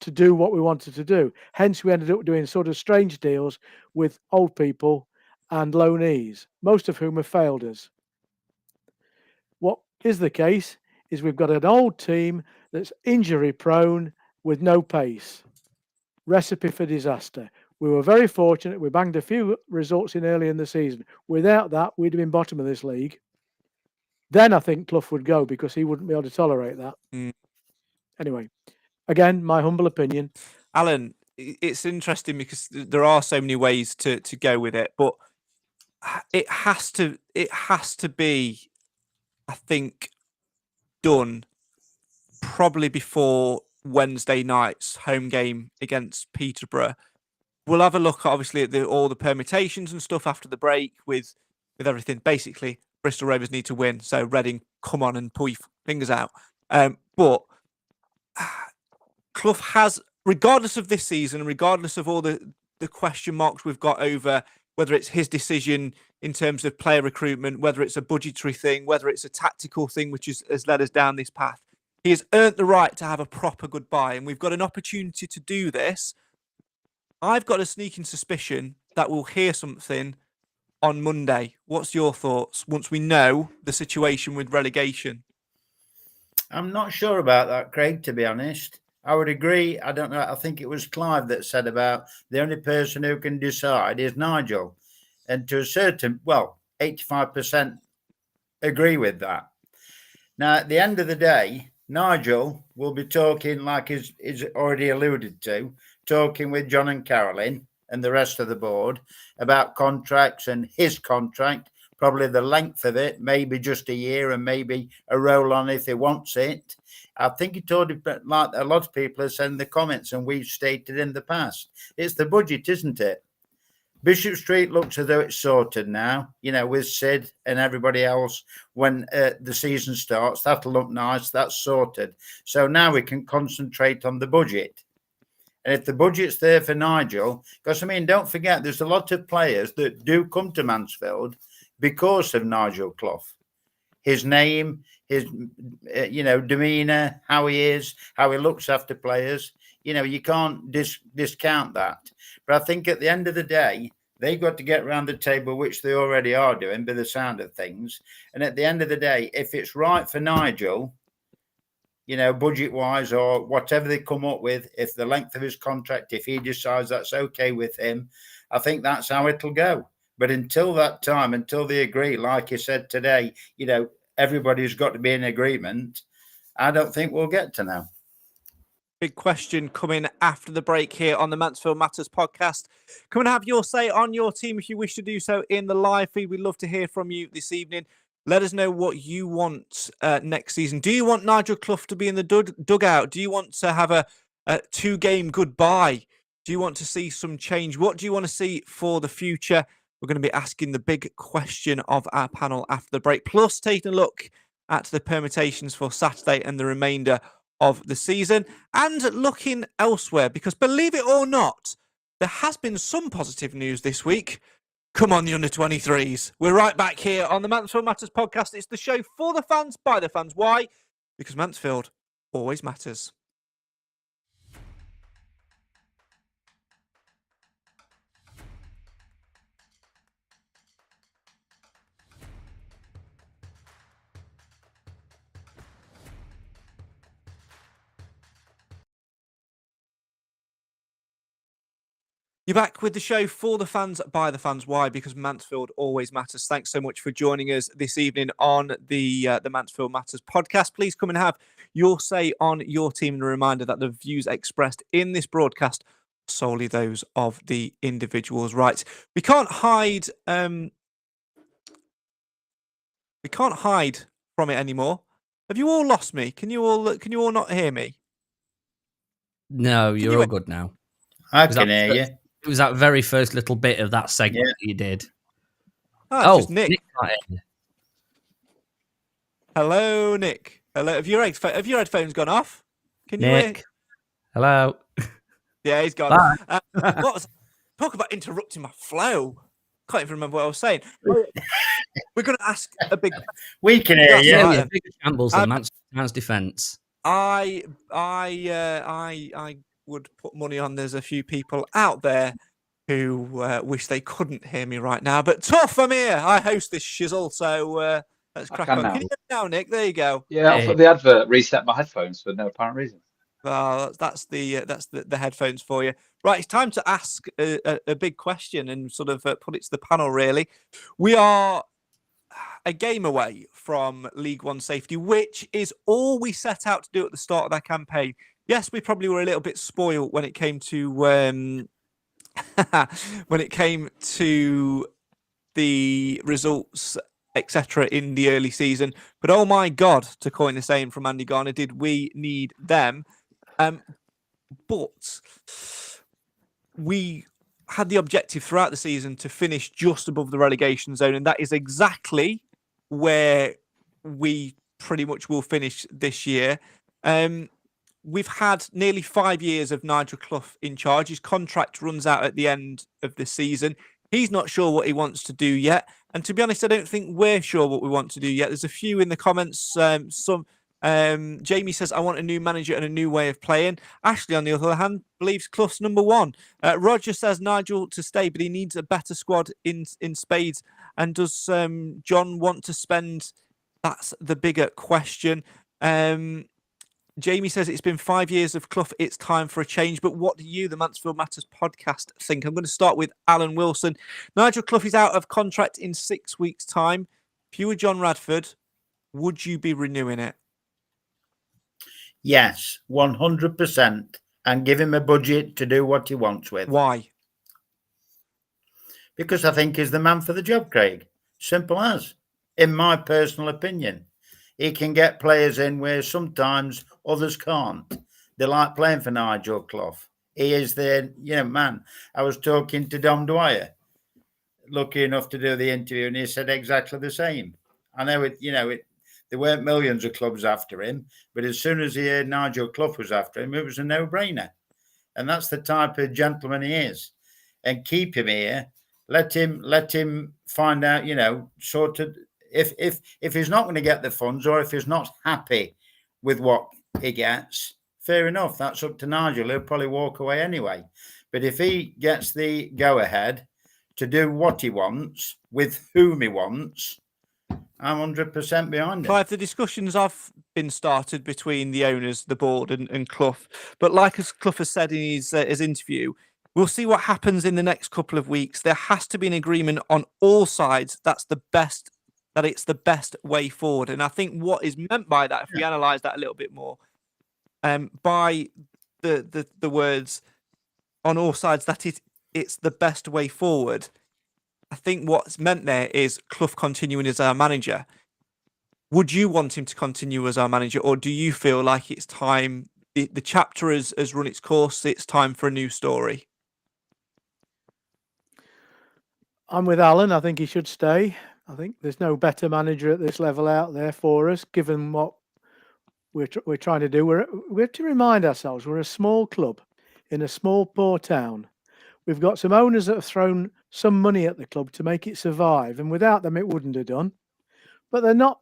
to do what we wanted to do. Hence, we ended up doing sort of strange deals with old people and loanees, most of whom have failed us. What is the case is we've got an old team that's injury prone with no pace. Recipe for disaster. We were very fortunate. We banged a few results in early in the season. Without that, we'd have been bottom of this league. Then I think Clough would go because he wouldn't be able to tolerate that. Anyway, again, my humble opinion. Alan, it's interesting because there are so many ways to go with it, but it has to be, I think, done probably before Wednesday night's home game against Peterborough. We'll have a look, obviously, at all the permutations and stuff after the break with everything. Basically, Bristol Rovers need to win, so Reading, come on and pull your fingers out. But Clough has, regardless of this season, regardless of all the question marks we've got over whether it's his decision in terms of player recruitment, whether it's a budgetary thing, whether it's a tactical thing which has led us down this path, he has earned the right to have a proper goodbye, and we've got an opportunity to do this. I've got a sneaking suspicion that we'll hear something on Monday. What's your thoughts once we know the situation with relegation? I'm not sure about that, Craig, to be honest. I would agree. I don't know. I think it was Clive that said about the only person who can decide is Nigel. And to a certain, 85% agree with that. Now, at the end of the day, Nigel will be talking, like is already alluded to, talking with John and Carolyn and the rest of the board about contracts and his contract, probably the length of it, maybe just a year and maybe a roll on if he wants it. I think he told it, like a lot of people have said in the comments and we've stated in the past, it's the budget, isn't it? Bishop Street looks as though it's sorted now, with Sid and everybody else. When the season starts, that'll look nice. That's sorted. So now we can concentrate on the budget. And if the budget's there for Nigel, because, don't forget, there's a lot of players that do come to Mansfield because of Nigel Clough. His name, his, demeanour, how he is, how he looks after players. You can't discount that. But I think at the end of the day, they've got to get around the table, which they already are doing by the sound of things. And at the end of the day, if it's right for Nigel, budget-wise or whatever they come up with, if the length of his contract, if he decides that's okay with him, I think that's how it'll go. But until that time, until they agree, like you said today, everybody's got to be in agreement. I don't think we'll get to know. Big question coming after the break here on the Mansfield Matters podcast. Come and have your say on your team if you wish to do so in the live feed. We'd love to hear from you this evening. Let us know what you want next season. Do you want Nigel Clough to be in the dugout? Do you want to have a 2-game goodbye? Do you want to see some change? What do you want to see for the future? We're going to be asking the big question of our panel after the break, plus taking a look at the permutations for Saturday and the remainder of the season, and looking elsewhere, because believe it or not, there has been some positive news this week. Come on, the under-23s. We're right back here on the Mansfield Matters podcast. It's the show for the fans, by the fans. Why? Because Mansfield always matters. You're back with the show for the fans, by the fans. Why? Because Mansfield always matters. Thanks so much for joining us this evening on the Mansfield Matters podcast. Please come and have your say on your team. And a reminder that the views expressed in this broadcast are solely those of the individuals. Right. We can't hide. We can't hide from it anymore. Have you all lost me? Can you all not hear me? No, you're all good now. I can hear you. It was that very first little bit of that segment that you did. Oh, just Nick. Hello, Nick. Hello. Have your headphones gone off? Can you Nick. Hello. Yeah, he's gone. Talk about interrupting my flow. Can't even remember what I was saying. We're going to ask a big. We can hear you. Yeah, bigger shambles than Man's defence. I would put money on there's a few people out there who wish they couldn't hear me right now. But tough, I'm here. I host this shizzle, so let's I crack can on. now. Can you hear me now, Nick? There you go. Yeah, I Hey. thought the advert reset my headphones for no apparent reason. Well, that's the headphones for you. Right, it's time to ask a big question and sort of put it to the panel, really. We are a game away from League One safety, which is all we set out to do at the start of that campaign. Yes, we probably were a little bit spoiled when it came to when it came to the results, etc., in the early season. But oh my God, to coin a saying from Andy Garner, did we need them? But we had the objective throughout the season to finish just above the relegation zone, and that is exactly where we pretty much will finish this year. We've had nearly 5 years of Nigel Clough in charge. His contract runs out at the end of the season. He's not sure what he wants to do yet. And to be honest, I don't think we're sure what we want to do yet. There's a few in the comments. Jamie says, I want a new manager and a new way of playing. Ashley, on the other hand, believes Clough's number one. Roger says Nigel to stay, but he needs a better squad in spades. And does John want to spend? That's the bigger question. Jamie says it's been 5 years of Clough. It's time for a change. But what do you, the Mansfield Matters podcast, think? I'm going to start with Alan Wilson. Nigel Clough is out of contract in 6 weeks' time. If you were John Radford, would you be renewing it? Yes, 100%. And give him a budget to do what he wants with. Why? Because I think he's the man for the job, Craig. Simple as. In my personal opinion. He can get players in where sometimes others can't. They like playing for Nigel Clough. He is the man. I was talking to Dom Dwyer, lucky enough to do the interview, and he said exactly the same. I know there weren't millions of clubs after him, but as soon as he heard Nigel Clough was after him, it was a no-brainer. And that's the type of gentleman he is. And keep him here. Let him find out, sorted. If he's not going to get the funds, or if he's not happy with what he gets, fair enough. That's up to Nigel. He'll probably walk away anyway. But if he gets the go-ahead to do what he wants, with whom he wants, I'm 100% behind him. Clive, the discussions have been started between the owners, the board, and Clough. But like as Clough has said in his interview, we'll see what happens in the next couple of weeks. There has to be an agreement on all sides. That it's the best way forward. And I think what is meant by that, if we analyse that a little bit more, by the words on all sides, that it's the best way forward. I think what's meant there is Clough continuing as our manager. Would you want him to continue as our manager, or do you feel like it's time, the chapter has run its course, it's time for a new story? I'm with Alan. I think he should stay. I think there's no better manager at this level out there for us, given what we're trying to do. We have to remind ourselves we're a small club in a small, poor town. We've got some owners that have thrown some money at the club to make it survive, and without them, it wouldn't have done. But they're not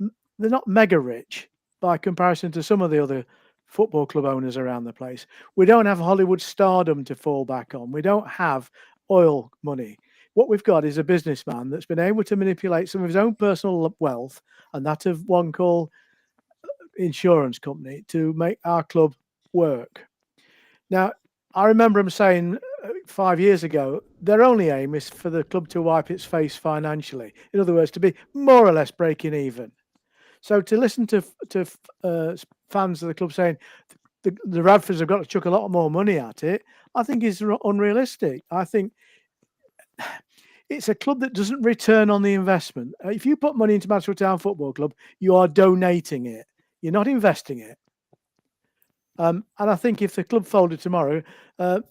mega rich by comparison to some of the other football club owners around the place. We don't have Hollywood stardom to fall back on. We don't have oil money. What we've got is a businessman that's been able to manipulate some of his own personal wealth and that of one called insurance company to make our club work. Now, I remember him saying 5 years ago, their only aim is for the club to wipe its face financially. In other words, to be more or less breaking even. So to listen to fans of the club saying the Radfords have got to chuck a lot more money at it, I think is unrealistic. I think it's a club that doesn't return on the investment. If you put money into Mansfield Town Football Club, you are donating it. You're not investing it. And I think if the club folded tomorrow,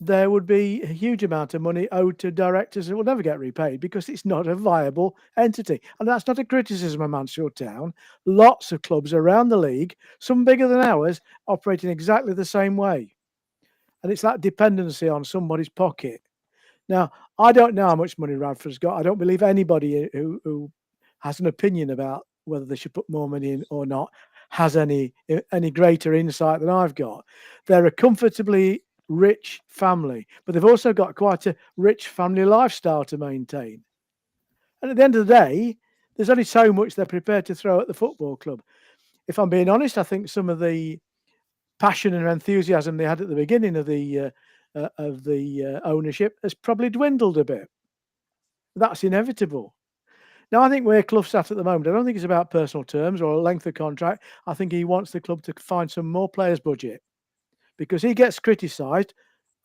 there would be a huge amount of money owed to directors that will never get repaid because it's not a viable entity. And that's not a criticism of Mansfield Town. Lots of clubs around the league, some bigger than ours, operating exactly the same way. And it's that dependency on somebody's pocket. Now, I don't know how much money Radford's got. I don't believe anybody who has an opinion about whether they should put more money in or not has any greater insight than I've got. They're a comfortably rich family, but they've also got quite a rich family lifestyle to maintain. And at the end of the day, there's only so much they're prepared to throw at the football club. If I'm being honest, I think some of the passion and enthusiasm they had at the beginning of the ownership has probably dwindled a bit. That's inevitable. Now, I think where Clough's at the moment, I don't think it's about personal terms or a length of contract. I think he wants the club to find some more players' budget, because he gets criticised,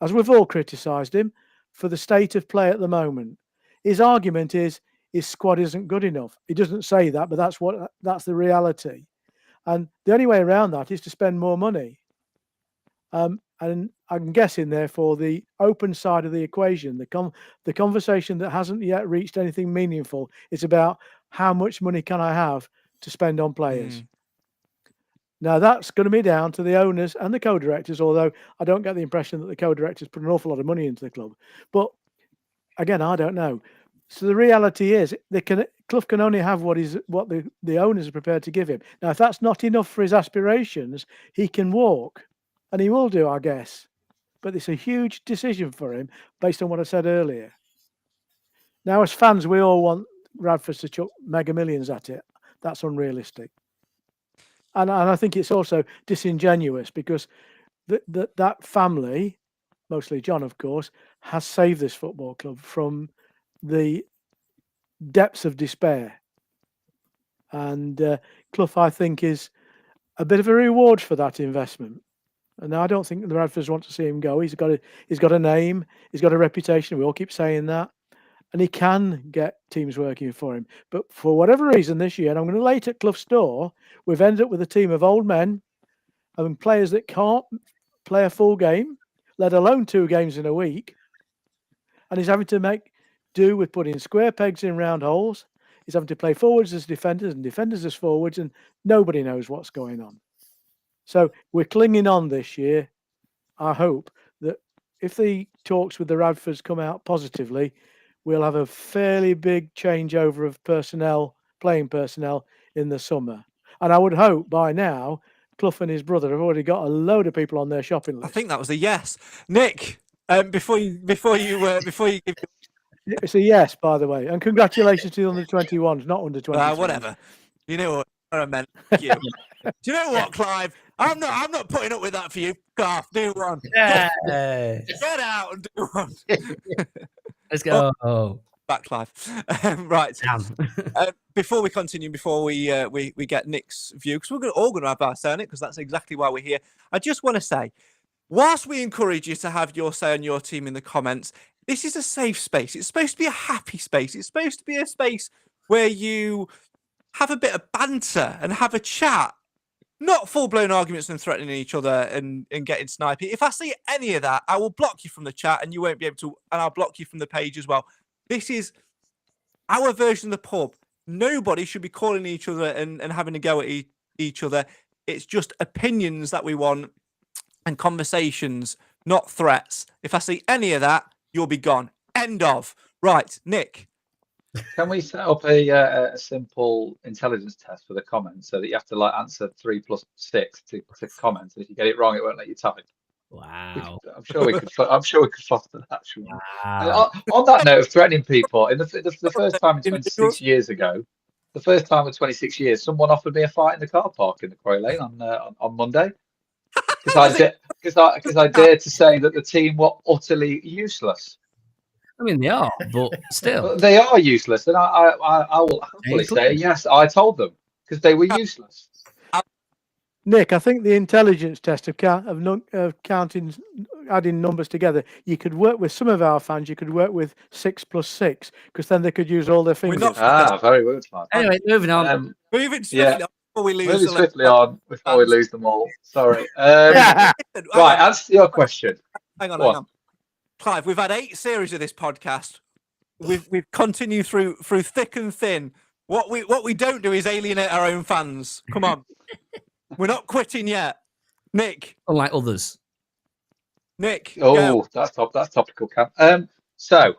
as we've all criticised him, for the state of play at the moment. His argument is his squad isn't good enough. He doesn't say that, but that's the reality. And the only way around that is to spend more money. And I'm guessing, therefore, the open side of the equation, the conversation that hasn't yet reached anything meaningful, is about how much money can I have to spend on players. Now, that's going to be down to the owners and the co-directors, although I don't get the impression that the co-directors put an awful lot of money into the club. But again, I don't know. So the reality is, Clough can only have what the owners are prepared to give him. Now, if that's not enough for his aspirations, he can walk. And he will do, I guess. But it's a huge decision for him based on what I said earlier. Now, as fans, we all want Radford to chuck mega millions at it. That's unrealistic. And I think it's also disingenuous, because that family, mostly John, of course, has saved this football club from the depths of despair. And Clough, I think, is a bit of a reward for that investment. And I don't think the Radfords want to see him go. He's got a name, he's got a reputation. We all keep saying that, and he can get teams working for him. But for whatever reason this year, and I'm going to lay it at Clough's door, we've ended up with a team of old men and players that can't play a full game, let alone 2 games in a week. And he's having to make do with putting square pegs in round holes. He's having to play forwards as defenders and defenders as forwards, and nobody knows what's going on. So we're clinging on this year. I hope that if the talks with the Radfords come out positively, we'll have a fairly big changeover of playing personnel in the summer. And I would hope by now, Clough and his brother have already got a load of people on their shopping list. I think that was a yes. Nick, before you give it's a yes, by the way. And congratulations to the under 21s, not under 20s. whatever. You know what I meant. Thank you. Do you know what, Clive? I'm not putting up with that for you. Garth, do one. Yeah. Get out and do one. Let's go. Back, Clive. Right. Before we continue, before we get Nick's view, because we're all going to have our say on it, because that's exactly why we're here. I just want to say, whilst we encourage you to have your say on your team in the comments, this is a safe space. It's supposed to be a happy space. It's supposed to be a space where you have a bit of banter and have a chat. Not full-blown arguments and threatening each other and getting snipey. If I see any of that, I will block you from the chat, and you won't be able to, and I'll block you from the page as well. This is our version of the pub. Nobody should be calling each other and having a go at each other. It's just opinions that we want and conversations, not threats. If I see any of that, you'll be gone. End of. Right, Nick. Can we set up a simple intelligence test for the comments, so that you have to answer 3 + 6 to comments? If you get it wrong, it won't let you type. Wow. I'm sure we could foster that. Wow. On that note of threatening people, in the first time in 26 years ago, the first time in 26 years, someone offered me a fight in the car park in the Quarry Lane on Monday, because I dared to say that the team were utterly useless. I mean, they are, but still. But they are useless, and I will happily say yes, I told them, because they were useless. Nick, I think the intelligence test of counting, adding numbers together, you could work with some of our fans. You could work with 6 + 6, because then they could use all their fingers. Very good. Anyway, moving on. Moving swiftly on before we lose. Moving swiftly on before we lose them all. Sorry. Right, answer your question. Hang on. Clive, we've had 8 series of this podcast. We've continued through thick and thin. What we don't do is alienate our own fans. Come on. We're not quitting yet. Nick. Unlike others. Nick. Oh, that's topical, Cam. So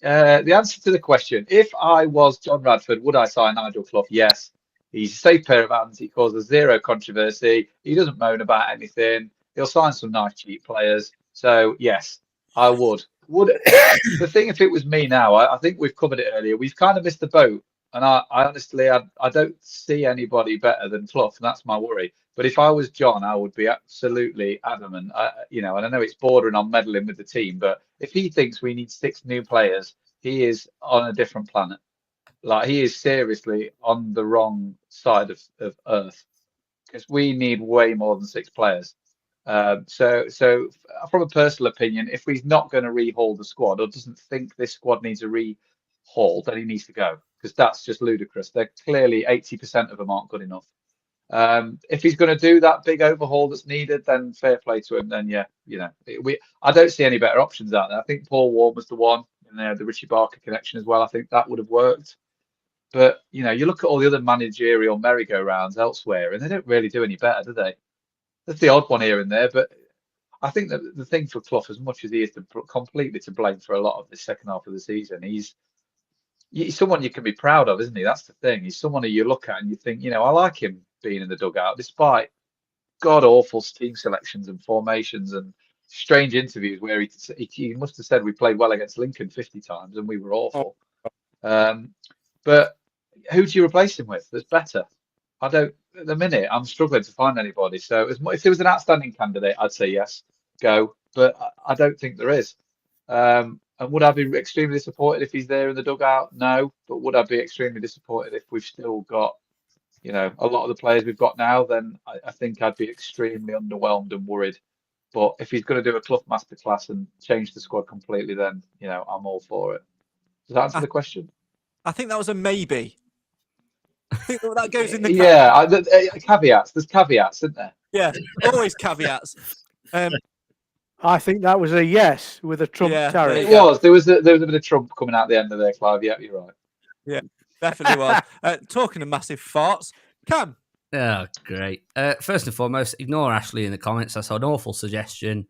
the answer to the question, if I was John Radford, would I sign Nigel Clough? Yes. He's a safe pair of hands. He causes 0 controversy. He doesn't moan about anything. He'll sign some nice cheap players. So yes, I would. Would the thing if it was me now? I think we've covered it earlier. We've kind of missed the boat, and I honestly, I don't see anybody better than Clough, and that's my worry. But if I was John, I would be absolutely adamant. And I know it's bordering on meddling with the team, but if he thinks we need 6 new players, he is on a different planet. Like he is seriously on the wrong side of Earth, because we need way more than 6 players. So from a personal opinion, if he's not going to rehaul the squad or doesn't think this squad needs a rehaul, then he needs to go, because that's just ludicrous. They're clearly 80% of them aren't good enough. If he's going to do that big overhaul that's needed, then fair play to him. Then yeah, I don't see any better options out there. I think Paul Ward was the one, and the Richie Barker connection as well. I think that would have worked. But you look at all the other managerial merry-go-rounds elsewhere, and they don't really do any better, do they? There's the odd one here and there, but I think that the thing for Clough, as much as he is completely to blame for a lot of the second half of the season, he's someone you can be proud of, isn't he? That's the thing. He's someone who you look at and you think, I like him being in the dugout, despite god-awful team selections and formations and strange interviews where he must have said we played well against Lincoln 50 times and we were awful. But who do you replace him with that's better? At the minute, I'm struggling to find anybody. So if there was an outstanding candidate, I'd say yes, go. But I don't think there is. And would I be extremely disappointed if he's there in the dugout? No. But would I be extremely disappointed if we've still got, a lot of the players we've got now? Then I think I'd be extremely underwhelmed and worried. But if he's going to do a Clough masterclass and change the squad completely, then, I'm all for it. Does that answer the question? I think that was a maybe. I think that goes in the caveats. There's caveats, isn't there? Yeah, always caveats. I think that was a yes with a Trump tariff. It was. There was a bit of Trump coming out the end of there, Clive. Yeah, you're right. Yeah, definitely was. Talking of massive farts, Cam. Oh, great. First and foremost, ignore Ashley in the comments. That's an awful suggestion.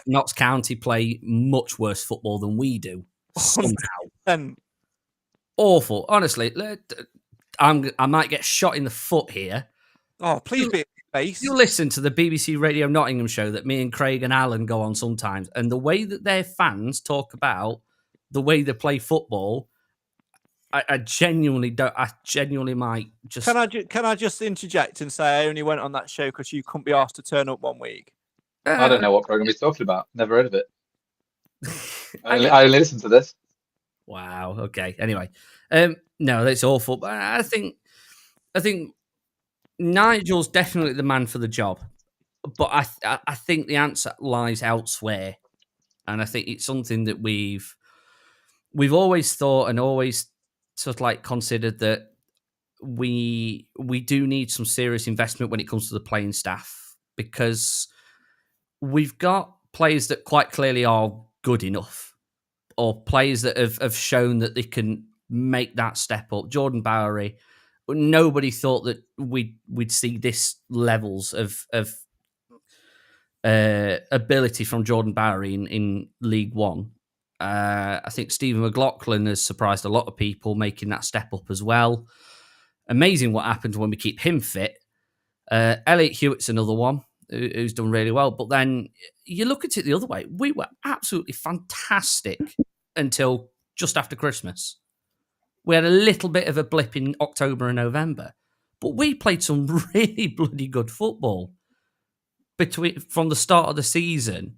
Notts County play much worse football than we do. Somehow. Awful. Honestly, I might get shot in the foot here. Oh, please be face. You listen to the BBC Radio Nottingham show that me and Craig and Alan go on sometimes, and the way that their fans talk about the way they play football, I genuinely don't. I genuinely might just. Can I just interject and say I only went on that show because you couldn't be asked to turn up one week? I don't know what program he's talking about. Never heard of it. I only listen to this. Wow. Okay. Anyway, no, that's awful. But I think Nigel's definitely the man for the job. But I think the answer lies elsewhere, and I think it's something that we've always thought and always sort of like considered that we do need some serious investment when it comes to the playing staff, because we've got players that quite clearly are good enough, or players that have shown that they can make that step up. Jordan Bowery, nobody thought that we'd see this levels of ability from Jordan Bowery in League One. I think Stephen McLaughlin has surprised a lot of people, making that step up as well. Amazing what happens when we keep him fit. Elliot Hewitt's another one who's done really well. But then you look at it the other way. We were absolutely fantastic until just after Christmas. We had a little bit of a blip in October and November, but we played some really bloody good football from the start of the season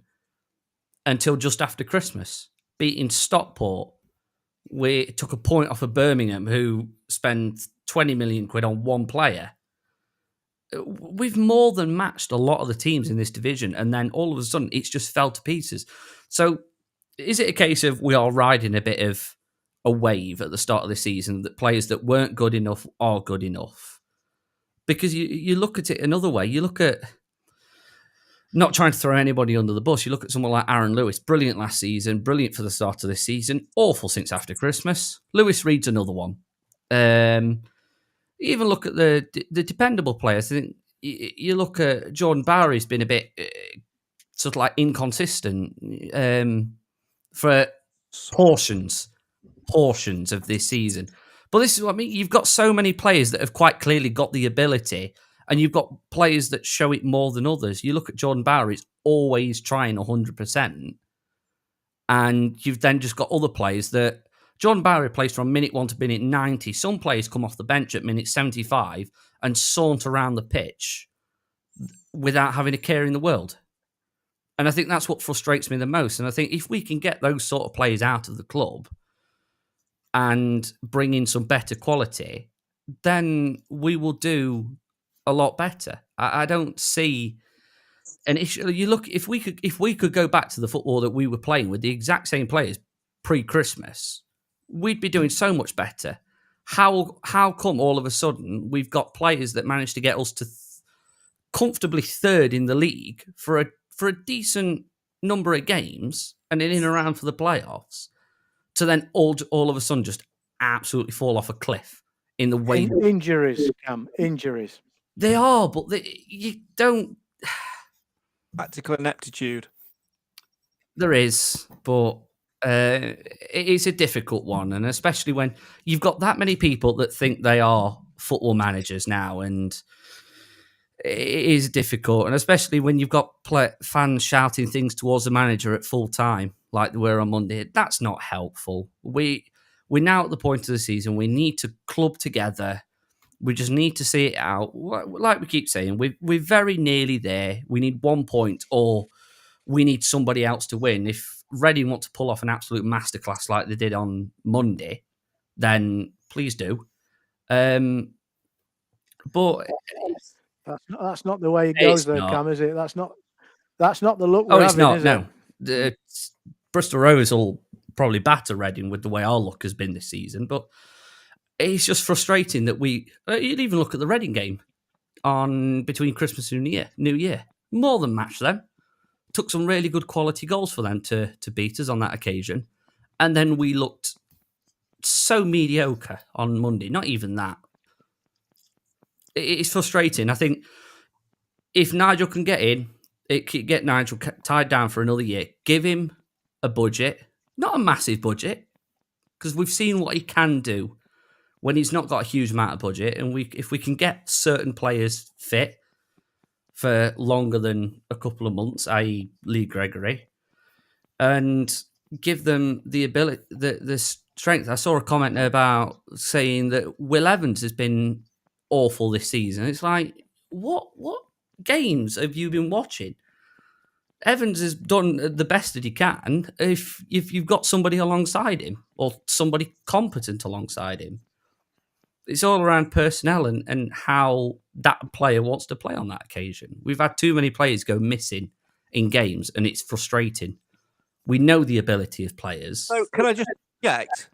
until just after Christmas. Beating Stockport, we took a point off of Birmingham, who spent 20 million quid on one player. We've more than matched a lot of the teams in this division, and then all of a sudden it's just fell to pieces. So is it a case of we are riding a bit of a wave at the start of the season, that players that weren't good enough are good enough? Because you look at it another way. You look at, not trying to throw anybody under the bus, you look at someone like Aaron Lewis, brilliant last season, brilliant for the start of this season, awful since after Christmas. Lewis Reed's another one. You even look at the dependable players. I think you look at Jordan Bowery's been a bit sort of like inconsistent for portions of this season. But this is what I mean. You've got so many players that have quite clearly got the ability, and you've got players that show it more than others. You look at Jordan Bowery, it's always trying 100%. And you've then just got other players that John Barry plays from minute 1 to minute 90. Some players come off the bench at minute 75 and saunter around the pitch without having a care in the world. And I think that's what frustrates me the most. And I think if we can get those sort of players out of the club and bring in some better quality, then we will do a lot better. I don't see an issue. You look, if we could go back to the football that we were playing with the exact same players pre-Christmas, we'd be doing so much better. How come all of a sudden we've got players that managed to get us to comfortably third in the league for a decent number of games and in and around for the playoffs, to then all of a sudden just absolutely fall off a cliff in the way injuries, Cam, injuries. They are, but you don't. Tactical ineptitude. There is, but it's a difficult one, and especially when you've got that many people that think they are football managers now, and it is difficult, and especially when you've got fans shouting things towards the manager at full time, like they were on Monday. That's not helpful. We're now at the point of the season. We need to club together. We just need to see it out. Like we keep saying, we're very nearly there. We need 1 point, or we need somebody else to win. If Reading want to pull off an absolute masterclass like they did on Monday, then please do. But that's not the way it goes, though, not. Cam, is it? That's not the look we're having, is no. it? Bristol Rovers will probably batter Reading with the way our luck has been this season, but it's just frustrating that you'd even look at the Reading game on between Christmas and New Year. More than matched them. Took some really good quality goals for them to beat us on that occasion. And then we looked so mediocre on Monday. Not even that. It's frustrating. I think if Nigel can get in, get Nigel tied down for another year, give him a budget, not a massive budget, because we've seen what he can do when he's not got a huge amount of budget. And if we can get certain players fit for longer than a couple of months, i.e. Lee Gregory, and give them the ability, the strength. I saw a comment about saying that Will Evans has been awful this season. It's like, what games have you been watching? Evans has done the best that he can if you've got somebody alongside him or somebody competent alongside him. It's all around personnel and how that player wants to play on that occasion. We've had too many players go missing in games, and it's frustrating. We know the ability of players. So can I just object?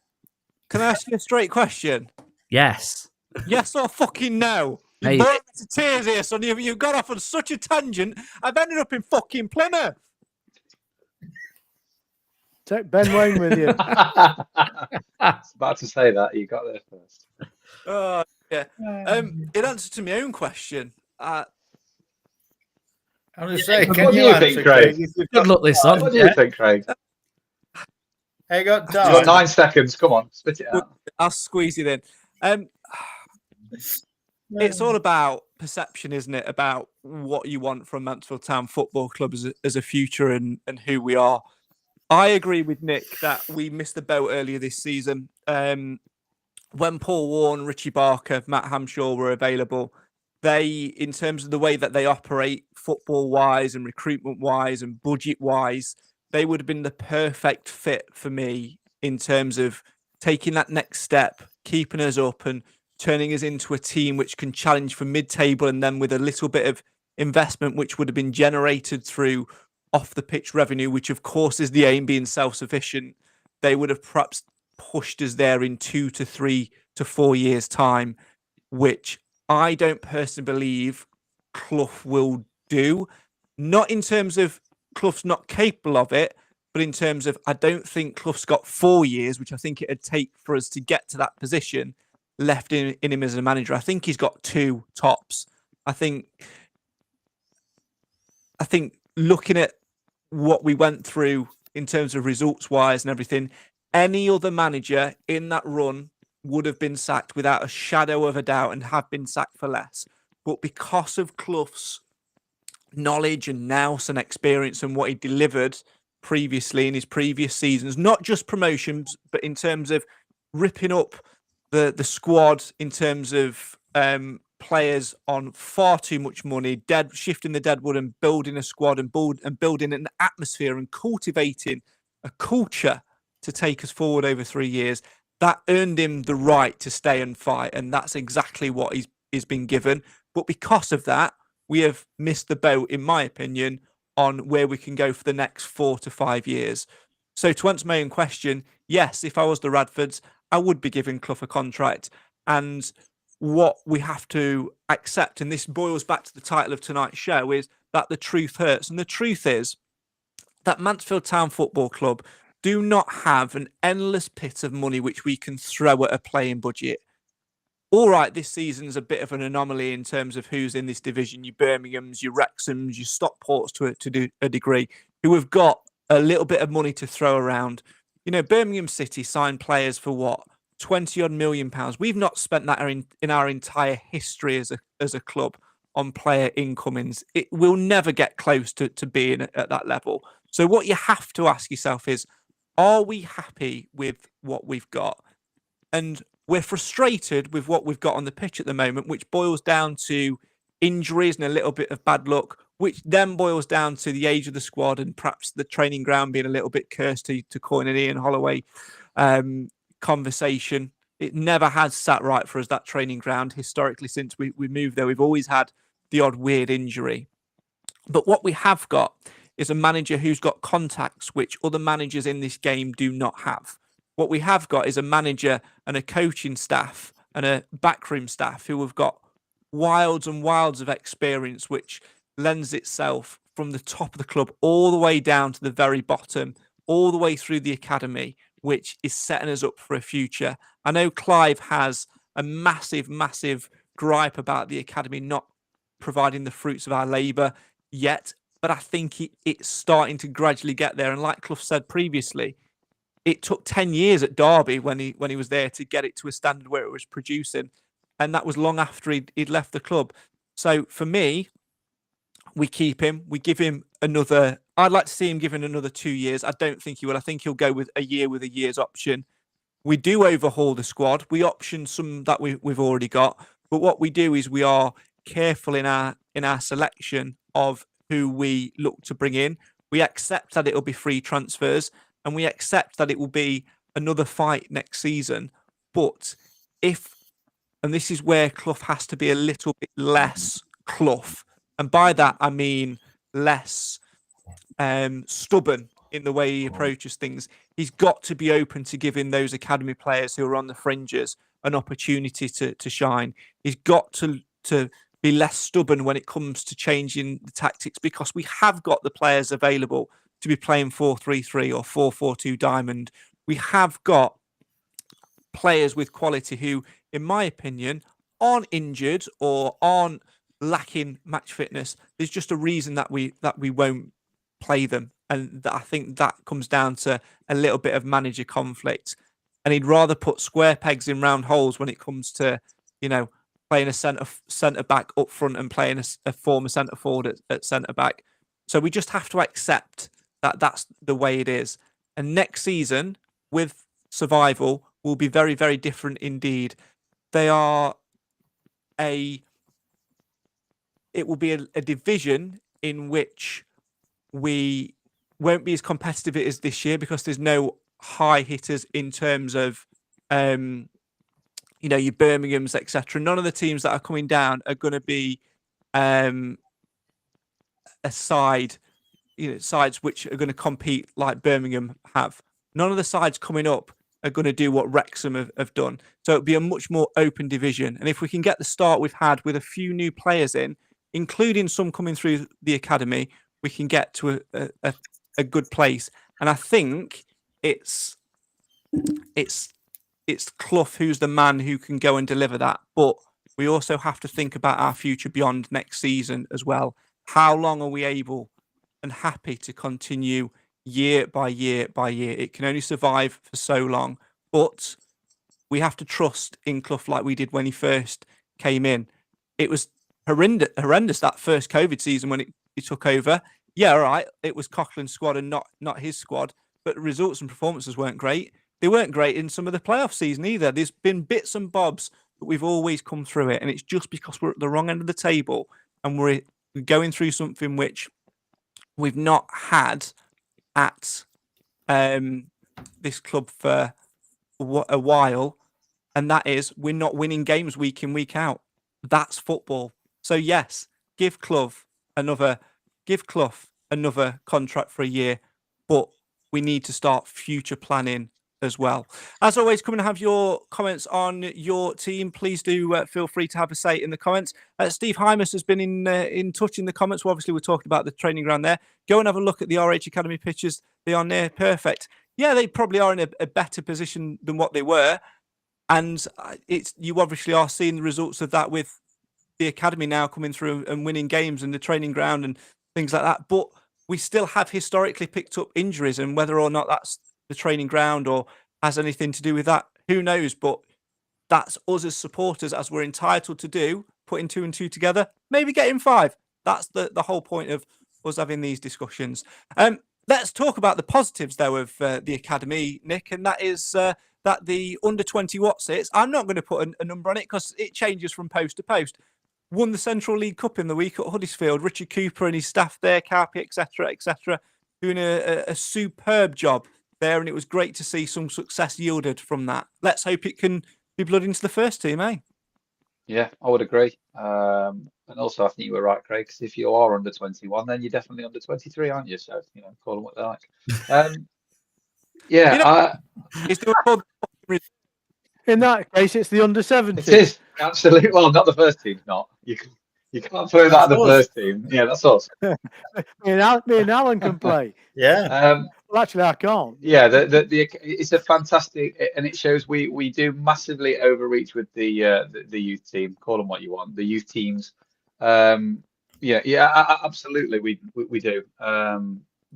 Can I ask you a straight question? Yes. Yes or fucking no? Hey. You're bored to tears here, son. You've got off on such a tangent. I've ended up in fucking Plymouth. Take Ben Wayne with you. I was about to say that. You got there first. Oh, yeah. In answer to my own question, I'm just saying, What can do you you answer, think, Craig? if you've Good got- luck this on. What do you think, Craig? Hey, got You've got time. 9 seconds. Come on, spit it out. I'll squeeze it in. It's all about perception, isn't it? About what you want from Mansfield Town Football Club as a future and who we are. I agree with Nick that we missed the boat earlier this season. When Paul Warne, Richie Barker, Matt Hamshaw were available, they, in terms of the way that they operate football-wise and recruitment-wise and budget-wise, they would have been the perfect fit for me in terms of taking that next step, keeping us up and turning us into a team which can challenge for mid-table, and then with a little bit of investment which would have been generated through off-the-pitch revenue, which of course is the aim, being self-sufficient, they would have perhaps pushed us there in 2 to 3 to 4 years' time, which I don't personally believe Clough will do. Not in terms of Clough's not capable of it, but in terms of I don't think Clough's got 4 years, which I think it'd take for us to get to that position, left in him as a manager. I think he's got 2 tops. I think looking at what we went through in terms of results-wise and everything, any other manager in that run would have been sacked without a shadow of a doubt and have been sacked for less. But because of Clough's knowledge and nous and experience and what he delivered previously in his previous seasons, not just promotions, but in terms of ripping up the squad, in terms of players on far too much money, shifting the deadwood and building a squad and building an atmosphere and cultivating a culture to take us forward over 3 years. That earned him the right to stay and fight, and that's exactly what he's been given. But because of that, we have missed the boat, in my opinion, on where we can go for the next 4 to 5 years. So to answer my own question, yes, if I was the Radfords, I would be giving Clough a contract. And what we have to accept, and this boils back to the title of tonight's show, is that the truth hurts. And the truth is that Mansfield Town Football Club do not have an endless pit of money which we can throw at a playing budget. All right, this season's a bit of an anomaly in terms of who's in this division. Your Birminghams, your Wrexhams, your Stockports to a degree, who have got a little bit of money to throw around. You know, Birmingham City signed players for what? 20 odd million pounds. We've not spent that in our entire history as a club on player incomings. It will never get close to being at that level. So what you have to ask yourself is, are we happy with what we've got? And we're frustrated with what we've got on the pitch at the moment, which boils down to injuries and a little bit of bad luck, which then boils down to the age of the squad and perhaps the training ground being a little bit cursed, to coin an Ian Holloway conversation. It never has sat right for us, that training ground. Historically, since we moved there, we've always had the odd weird injury. But what we have got is a manager who's got contacts which other managers in this game do not have. What we have got is a manager and a coaching staff and a backroom staff who have got wilds and wilds of experience, which lends itself from the top of the club all the way down to the very bottom, all the way through the academy, which is setting us up for a future. I know Clive has a massive, massive gripe about the academy not providing the fruits of our labour yet, but I think it's starting to gradually get there. And like Clough said previously, it took 10 years at Derby when he was there to get it to a standard where it was producing. And that was long after he'd left the club. So for me, we keep him. We give him another. I'd like to see him given another 2 years. I don't think he will. I think he'll go with a year's option. We do overhaul the squad. We option some that we've already got. But what we do is we are careful in our selection of who we look to bring in. We accept that it'll be free transfers, and we accept that it will be another fight next season. But and this is where Clough has to be a little bit less Clough. And by that, I mean less stubborn in the way he approaches things. He's got to be open to giving those academy players who are on the fringes an opportunity to shine. He's got to be less stubborn when it comes to changing the tactics, because we have got the players available to be playing 4-3-3 or 4-4-2 diamond. We have got players with quality who, in my opinion, aren't injured or aren't lacking match fitness. There's just a reason that we won't play them, and I think that comes down to a little bit of manager conflict. And he'd rather put square pegs in round holes when it comes to, playing a centre back up front and playing a former centre forward at centre back. So we just have to accept that that's the way it is. And next season, with survival, will be very, very different indeed. It will be a division in which we won't be as competitive as this year, because there's no high hitters in terms of, your Birminghams, etc. None of the teams that are coming down are going to be a side, sides which are going to compete like Birmingham have. None of the sides coming up are going to do what Wrexham have done. So it'll be a much more open division. And if we can get the start we've had with a few new players in, including some coming through the academy, we can get to a good place. And I think it's Clough who's the man who can go and deliver that. But we also have to think about our future beyond next season as well. How long are we able and happy to continue year by year by year? It can only survive for so long. But we have to trust in Clough like we did when he first came in. It was horrendous that first COVID season when he took over. Yeah, all right, it was Coughlin's squad and not his squad, but results and performances weren't great. They weren't great in some of the playoff season either. There's been bits and bobs, but we've always come through it, and it's just because we're at the wrong end of the table and we're going through something which we've not had at this club for a while, and that is we're not winning games week in, week out. That's football. So yes, give Clough another contract for a year, but we need to start future planning as well. As always, come and have your comments on your team. Please do feel free to have a say in the comments. Steve Hymas has been in touch in the comments. Well, obviously, we're talking about the training ground there. Go and have a look at the RH Academy pictures. They are near perfect. Yeah, they probably are in a better position than what they were. And you obviously are seeing the results of that with the academy now coming through and winning games and the training ground and things like that. But we still have historically picked up injuries, and whether or not that's the training ground or has anything to do with that, who knows? But that's us as supporters, as we're entitled to do, putting 2 and 2 together, maybe getting 5. That's the whole point of us having these discussions. Let's talk about the positives, though, of the academy, Nick, and that is that the under-20 Watsits, I'm not going to put a number on it because it changes from post to post, won the Central League Cup in the week at Huddersfield. Richard Cooper and his staff there, Carpy, etc., doing a superb job there, and it was great to see some success yielded from that. Let's hope it can be blood into the first team, eh? Yeah, I would agree. And also, I think you were right, Craig, because if you are under 21, then you're definitely under 23, aren't you? So, call them what they like. Is there a In that case, it's the under 17. It is, absolutely. Well, not the first team, not. You can't throw that at the first team. Yeah, that's us. Me and Alan can play. Yeah. Well, actually, I can't. Yeah, it's a fantastic, and it shows we do massively overreach with the youth team. Call them what you want, the youth teams. Absolutely, we do.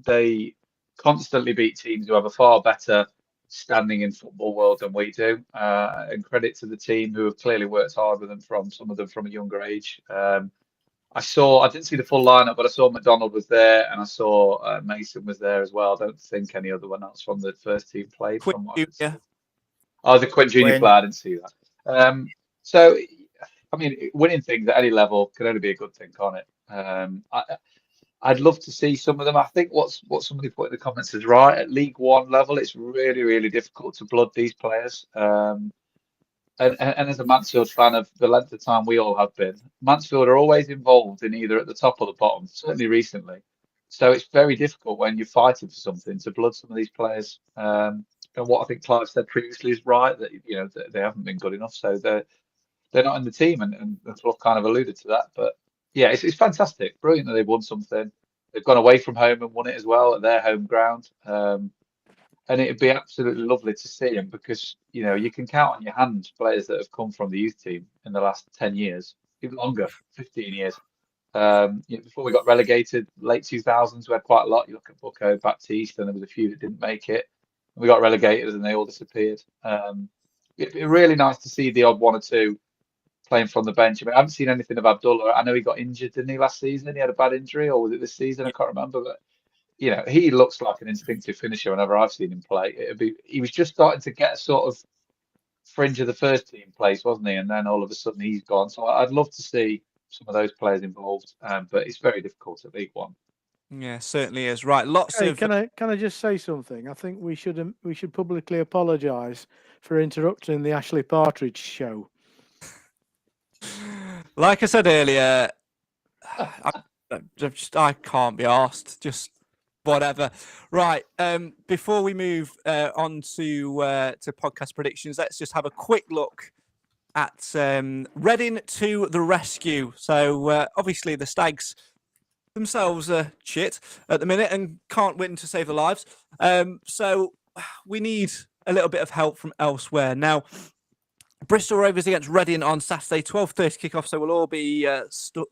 They constantly beat teams who have a far better standing in football world than we do. And credit to the team who have clearly worked hard with them some of them from a younger age. I didn't see the full lineup, but I saw McDonald was there, and I saw Mason was there as well. I don't think any other one else from the first team played. Quinn Junior. Oh, the Quinn Junior player, I didn't see that. So, I mean, winning things at any level can only be a good thing, can't it? I'd love to see some of them. I think what somebody put in the comments is right. At League One level, it's really, really difficult to blood these players. And as a Mansfield fan of the length of time we all have been, Mansfield are always involved in either at the top or the bottom, certainly recently. So it's very difficult when you're fighting for something to blood some of these players. And what I think Clive said previously is right, that that they haven't been good enough, so they're not in the team, and Clough kind of alluded to that. But yeah, it's fantastic, brilliant that they've won something. They've gone away from home and won it as well at their home ground. And it'd be absolutely lovely to see them, because you can count on your hand players that have come from the youth team in the last 10 years, even longer, 15 years. Before we got relegated, late 2000s, we had quite a lot. You look at Bucco, Baptiste, and there was a few that didn't make it. We got relegated and they all disappeared. It'd be really nice to see the odd one or two playing from the bench. I mean, I haven't seen anything of Abdullah. I know he got injured, didn't he, last season? He had a bad injury, or was it this season? I can't remember, but he looks like an instinctive finisher whenever I've seen him play. He was just starting to get a sort of fringe of the first team place, wasn't he? And then all of a sudden he's gone. So I'd love to see some of those players involved, but it's very difficult at League One. Yeah, certainly is. Right, Can I just say something? I think we should publicly apologise for interrupting the Ashley Partridge show. Like I said earlier, I can't be asked. Just whatever. Right. Before we move on to podcast predictions, let's just have a quick look at Reading to the rescue. So obviously the Stags themselves are shit at the minute and can't win to save their lives. So we need a little bit of help from elsewhere. Now, Bristol Rovers against Reading on Saturday, 12:30 kickoff. So we'll all be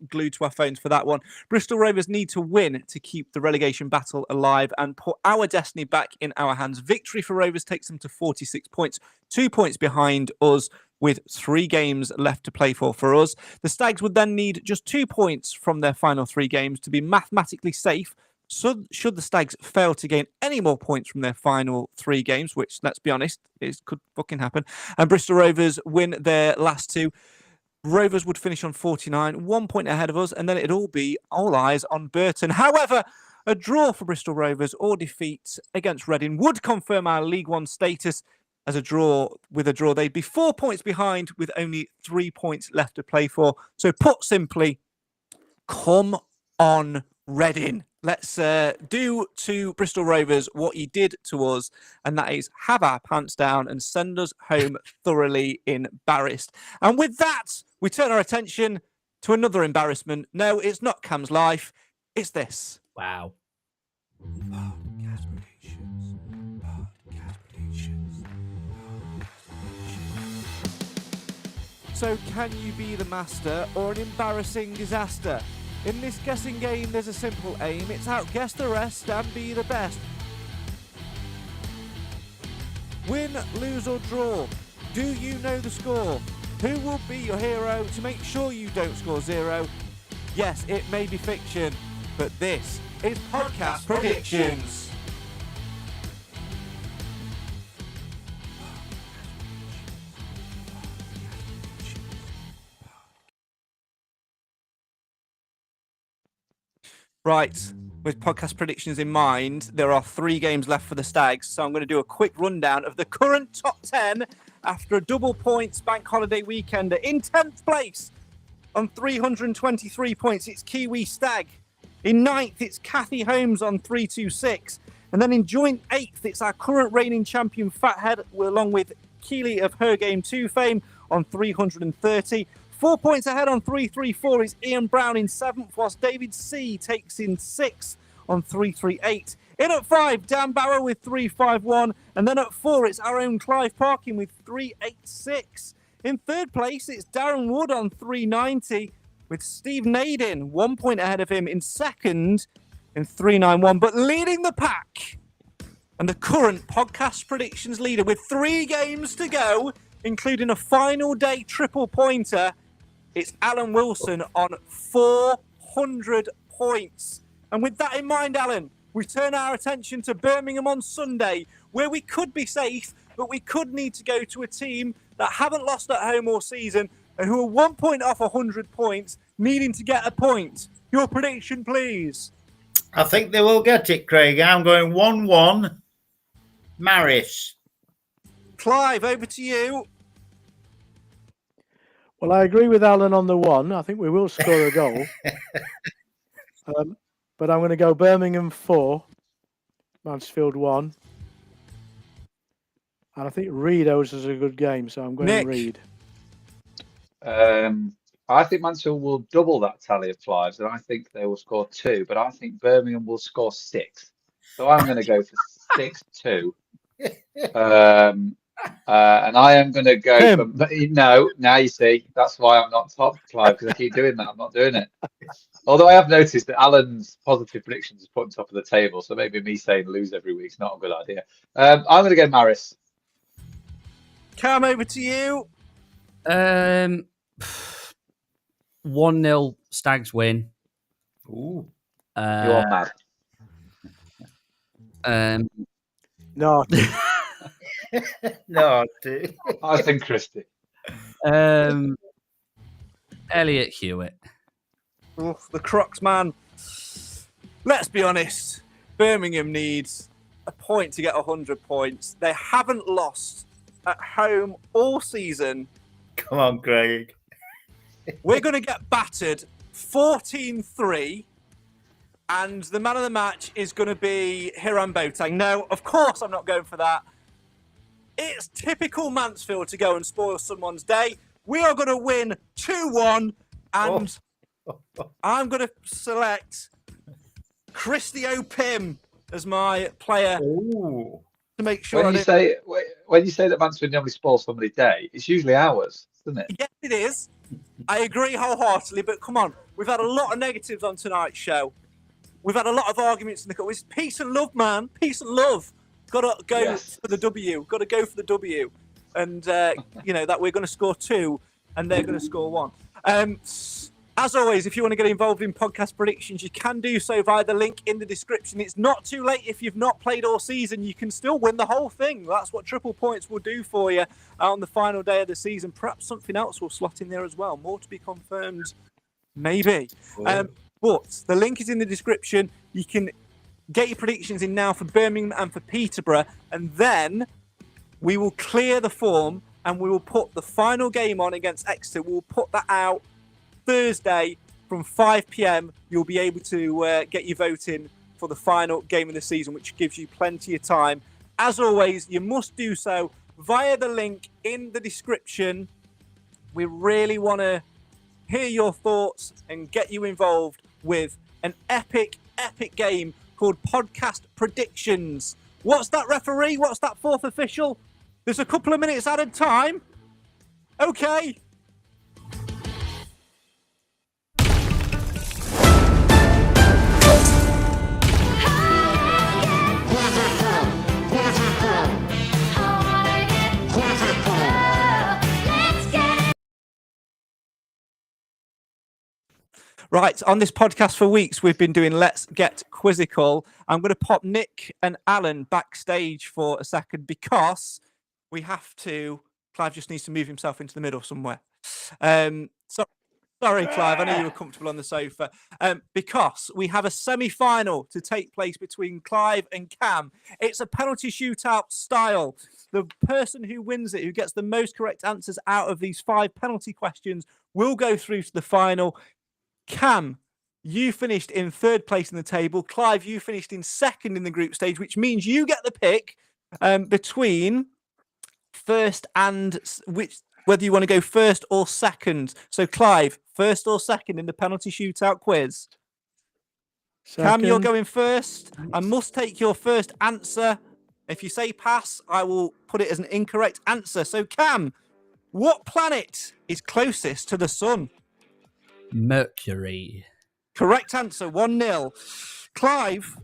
glued to our phones for that one. Bristol Rovers need to win to keep the relegation battle alive and put our destiny back in our hands. Victory for Rovers takes them to 46 points, 2 points behind us, with 3 games left to play for us. The Stags would then need just 2 points from their final 3 games to be mathematically safe. So should the Stags fail to gain any more points from their final 3 games, which, let's be honest, it could fucking happen, and Bristol Rovers win their last 2, Rovers would finish on 49, 1 point ahead of us, and then it'd all be all eyes on Burton. However, a draw for Bristol Rovers or defeat against Reading would confirm our League One status. As a draw, they'd be 4 points behind with only 3 points left to play for. So put simply, come on, Reading. Let's do to Bristol Rovers what you did to us, and that is have our pants down and send us home thoroughly embarrassed. And with that, we turn our attention to another embarrassment. No, it's not Cam's life. It's this. Wow. So can you be the master or an embarrassing disaster? In this guessing game, there's a simple aim. It's outguess the rest and be the best. Win, lose or draw. Do you know the score? Who will be your hero to make sure you don't score 0? Yes, it may be fiction, but this is Podcast Predictions. Right, with podcast predictions in mind, there are 3 games left for the Stags, so I'm going to do a quick rundown of the current top 10 after a double points bank holiday weekend. In 10th place on 323 points, it's Kiwi Stag. In 9th, it's Kathy Holmes on 326. And then in joint 8th, it's our current reigning champion Fathead, along with Keeley of Her Game 2 fame on 330. 4 points ahead on 334 is Ian Brown in 7th, whilst David C takes in 6th on 338. In at 5, Dan Barrow with 351. And then at 4, it's our own Clive Parkin with 386. In 3rd place, it's Darren Wood on 390, with Steve Nadin 1 point ahead of him in 2nd in 391. But leading the pack, and the current podcast predictions leader with 3 games to go, including a final day triple pointer, it's Alan Wilson on 400 points. And with that in mind, Alan, we turn our attention to Birmingham on Sunday, where we could be safe, but we could need to go to a team that haven't lost at home all season and who are 1 point off 100 points, needing to get a point. Your prediction, please. I think they will get it, Craig. I'm going 1-1. Maris. Clive, over to you. Well, I agree with Alan on the 1. I think we will score a goal. But I'm going to go Birmingham 4, Mansfield 1. And I think Reed owes us a good game, so I'm going Nick. to Reed. I think Mansfield will double that tally of Clive's, and I think they will score 2, but I think Birmingham will score 6. So I'm going to go for 6-2. And I am going to go for... No, now you see, that's why I'm not top, Clive, because I keep doing that. I'm not doing it. Although I have noticed that Alan's positive predictions is put on top of the table, so maybe me saying lose every week is not a good idea. I'm going to go Maris. Cam, over to you. 1-0 Stags win. Ooh. You are mad. No. No, dude. I think Christie. Elliot Hewitt. Oof, the Crocs, man. Let's be honest. Birmingham needs a point to get 100 points. They haven't lost at home all season. Come on, Craig. We're going to get battered 14-3. And the man of the match is going to be Hiram Boateng. No, of course I'm not going for that. It's typical Mansfield to go and spoil someone's day. We are going to win 2-1. And I'm going to select Christy O'Pim as my player. Ooh. to make sure. When you say that Mansfield normally spoils somebody's day, it's usually ours, isn't it? Yes, it is. I agree wholeheartedly, but come on, we've had a lot of negatives on tonight's show. We've had a lot of arguments in the cup. It's peace and love, man. Peace and love. Got to go for the W. Got to go for the W. And, that we're going to score 2 and they're going to score 1. As always, if you want to get involved in podcast predictions, you can do so via the link in the description. It's not too late. If you've not played all season, you can still win the whole thing. That's what Triple Points will do for you on the final day of the season. Perhaps something else will slot in there as well. More to be confirmed, maybe. But the link is in the description. You can get your predictions in now for Birmingham and for Peterborough. And then we will clear the form and we will put the final game on against Exeter. We'll put that out Thursday from 5 p.m. You'll be able to get your vote in for the final game of the season, which gives you plenty of time. As always, you must do so via the link in the description. We really want to hear your thoughts and get you involved with an epic game called Podcast Predictions. What's that, referee? What's that, fourth official? There's a couple of minutes added time. Okay. Right, on this podcast for weeks, we've been doing Let's Get Quizzical. I'm going to pop Nick and Alan backstage for a second because we have to... Clive just needs to move himself into the middle somewhere. Sorry, Clive, I know you were comfortable on the sofa. Because we have a semi-final to take place between Clive and Cam. It's a penalty shootout style. The person who wins it, who gets the most correct answers out of these 5 penalty questions, will go through to the final. Cam, you finished in 3rd place in the table. Clive, you finished in 2nd in the group stage, which means you get the pick between first and whether you want to go first or second. So, Clive, first or second in the penalty shootout quiz? Second. Cam, you're going first. I must take your first answer. If you say pass, I will put it as an incorrect answer. So, Cam, what planet is closest to the sun? Mercury. Correct answer, 1-0. Clive,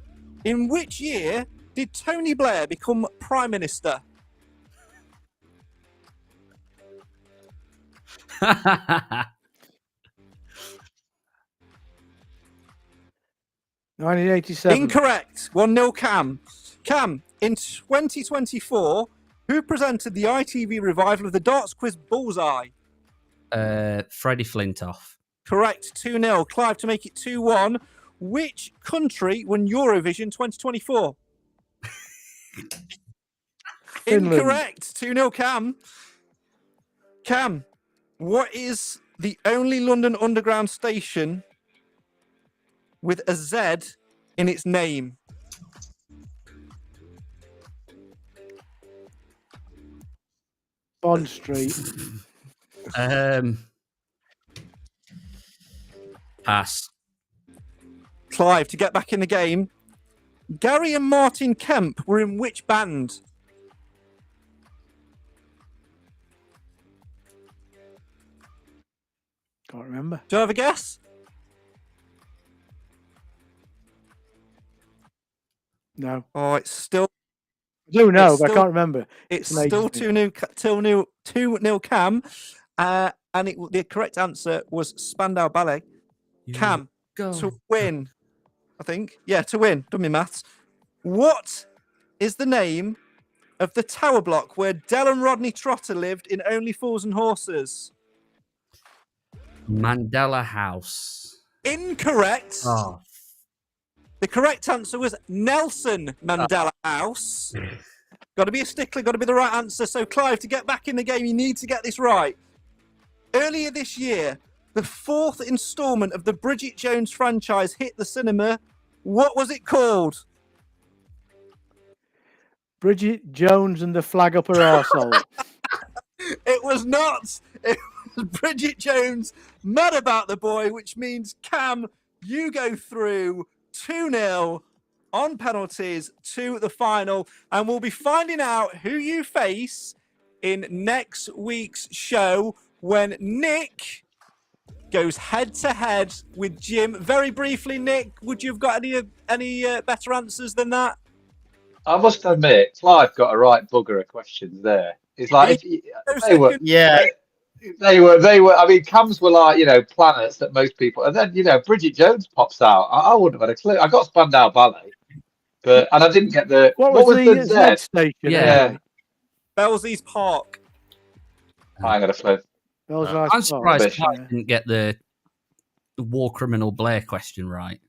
in which year did Tony Blair become Prime Minister? (1987). Incorrect. 1-0 Cam. Cam, in 2024, who presented the ITV revival of the darts quiz Bullseye? Freddie Flintoff. Correct. 2-0. Clive, to make it 2-1. Which country won Eurovision 2024? Finland. Incorrect. 2-0 Cam. Cam, what is the only London Underground station with a Z in its name? Bond Street. Pass. Clive, to get back in the game, Gary and Martin Kemp were in which band? Can't remember. Do you have a guess? No. Oh, it's still... I do know, It's but I still- can't remember. It's An still agency. 2-0 Cam. And the correct answer was Spandau Ballet. Cam, Go. to win, I think. Yeah, to win. Done me maths. What is the name of the tower block where Del and Rodney Trotter lived in Only Fools and Horses? Mandela House. Incorrect. Oh. The correct answer was Nelson Mandela House. Got to be a stickler, got to be the right answer. So, Clive, to get back in the game, you need to get this right. Earlier this year, the 4th instalment of the Bridget Jones franchise hit the cinema. What was it called? Bridget Jones and the flag up her arsehole. It was not. It was Bridget Jones, Mad About the Boy, which means, Cam, you go through 2-0. on penalties to the final, and we'll be finding out who you face in next week's show when Nick goes head-to-head with Jim. Very briefly, Nick, would you have got any better answers than that? I must admit, Clive got a right bugger of questions there. It's like they were. Yeah. They were. I mean, cams were like, planets that most people. And then, Bridget Jones pops out. I wouldn't have had a clue. I got Spandau Ballet, and I didn't get the. What was the Z? station? Yeah. Belsies Park. I ain't got a clue. I'm surprised Yeah. I didn't get the war criminal Blair question right.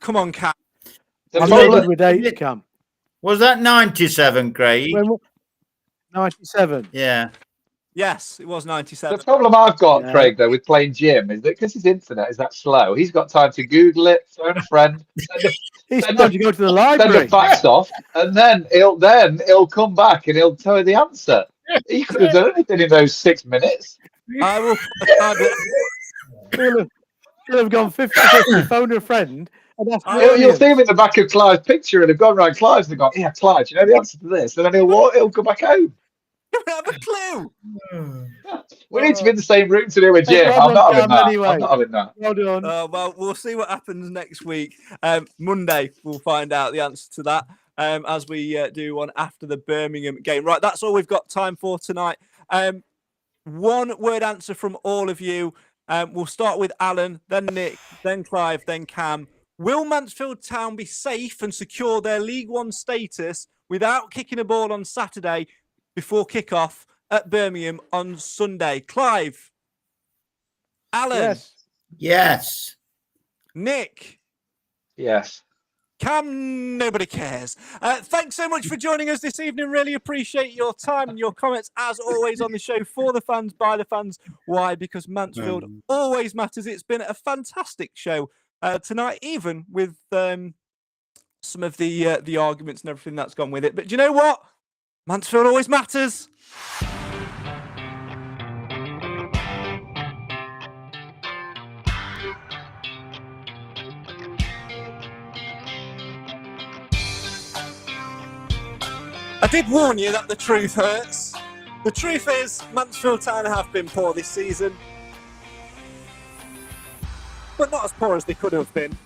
Come on, Cam. The I'm problem- good with eight, Cam. Was that 97, Craig? 97. Yeah. Yes, it was 97. The problem I've got, Yeah. Craig, though, with playing Jim is that because his internet is that slow, he's got time to Google it, phone a friend, He's Send time a- to go to the send library. a fax off, and then he'll come back and he'll tell you the answer. He could have done anything in those 6 minutes. I will put aside the- He'll have gone 50-50, phone a friend, and that's You'll brilliant. see him in the back of Clive's picture, and they've gone round Clive's and gone, "Yeah, Clive, do you know the answer to this?" And then he'll go back home. You don't have a clue. We need to be in the same room to do a Hey, Jim. well I'm not done, having that. anyway. I'm not having that. Well done. Well, we'll see what happens next week. Monday, we'll find out the answer to that as we do one after the Birmingham game. Right, that's all we've got time for tonight. One word answer from all of you. We'll start with Alan, then Nick, then Clive, then Cam. Will Mansfield Town be safe and secure their League One status without kicking a ball on Saturday before kick-off at Birmingham on Sunday? Clive? Alan? Yes. Yes. Nick? Yes. Cam, nobody cares. Thanks so much for joining us this evening. Really appreciate your time and your comments, as always, on the show for the fans, by the fans. Why? Because Mansfield always matters. It's been a fantastic show tonight, even with some of the arguments and everything that's gone with it. But do you know what? Mansfield always matters. I did warn you that the truth hurts. The truth is, Mansfield Town have been poor this season, but not as poor as they could have been.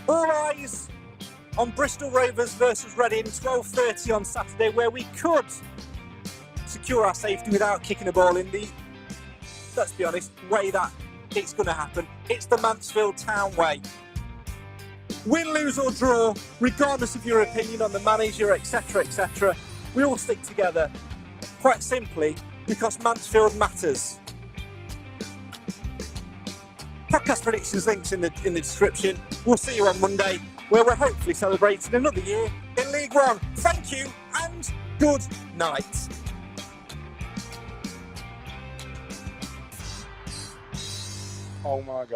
All eyes on Bristol Rovers versus Reading, 12:30 on Saturday, where we could secure our safety without kicking a ball in the, let's be honest, way that it's going to happen. It's the Mansfield Town way. Win, lose or draw, regardless of your opinion on the manager, etc., we all stick together, quite simply, because Mansfield matters. Podcast predictions links in the description. We'll see you on Monday, where we're hopefully celebrating another year in League One. Thank you and good night. Oh my God.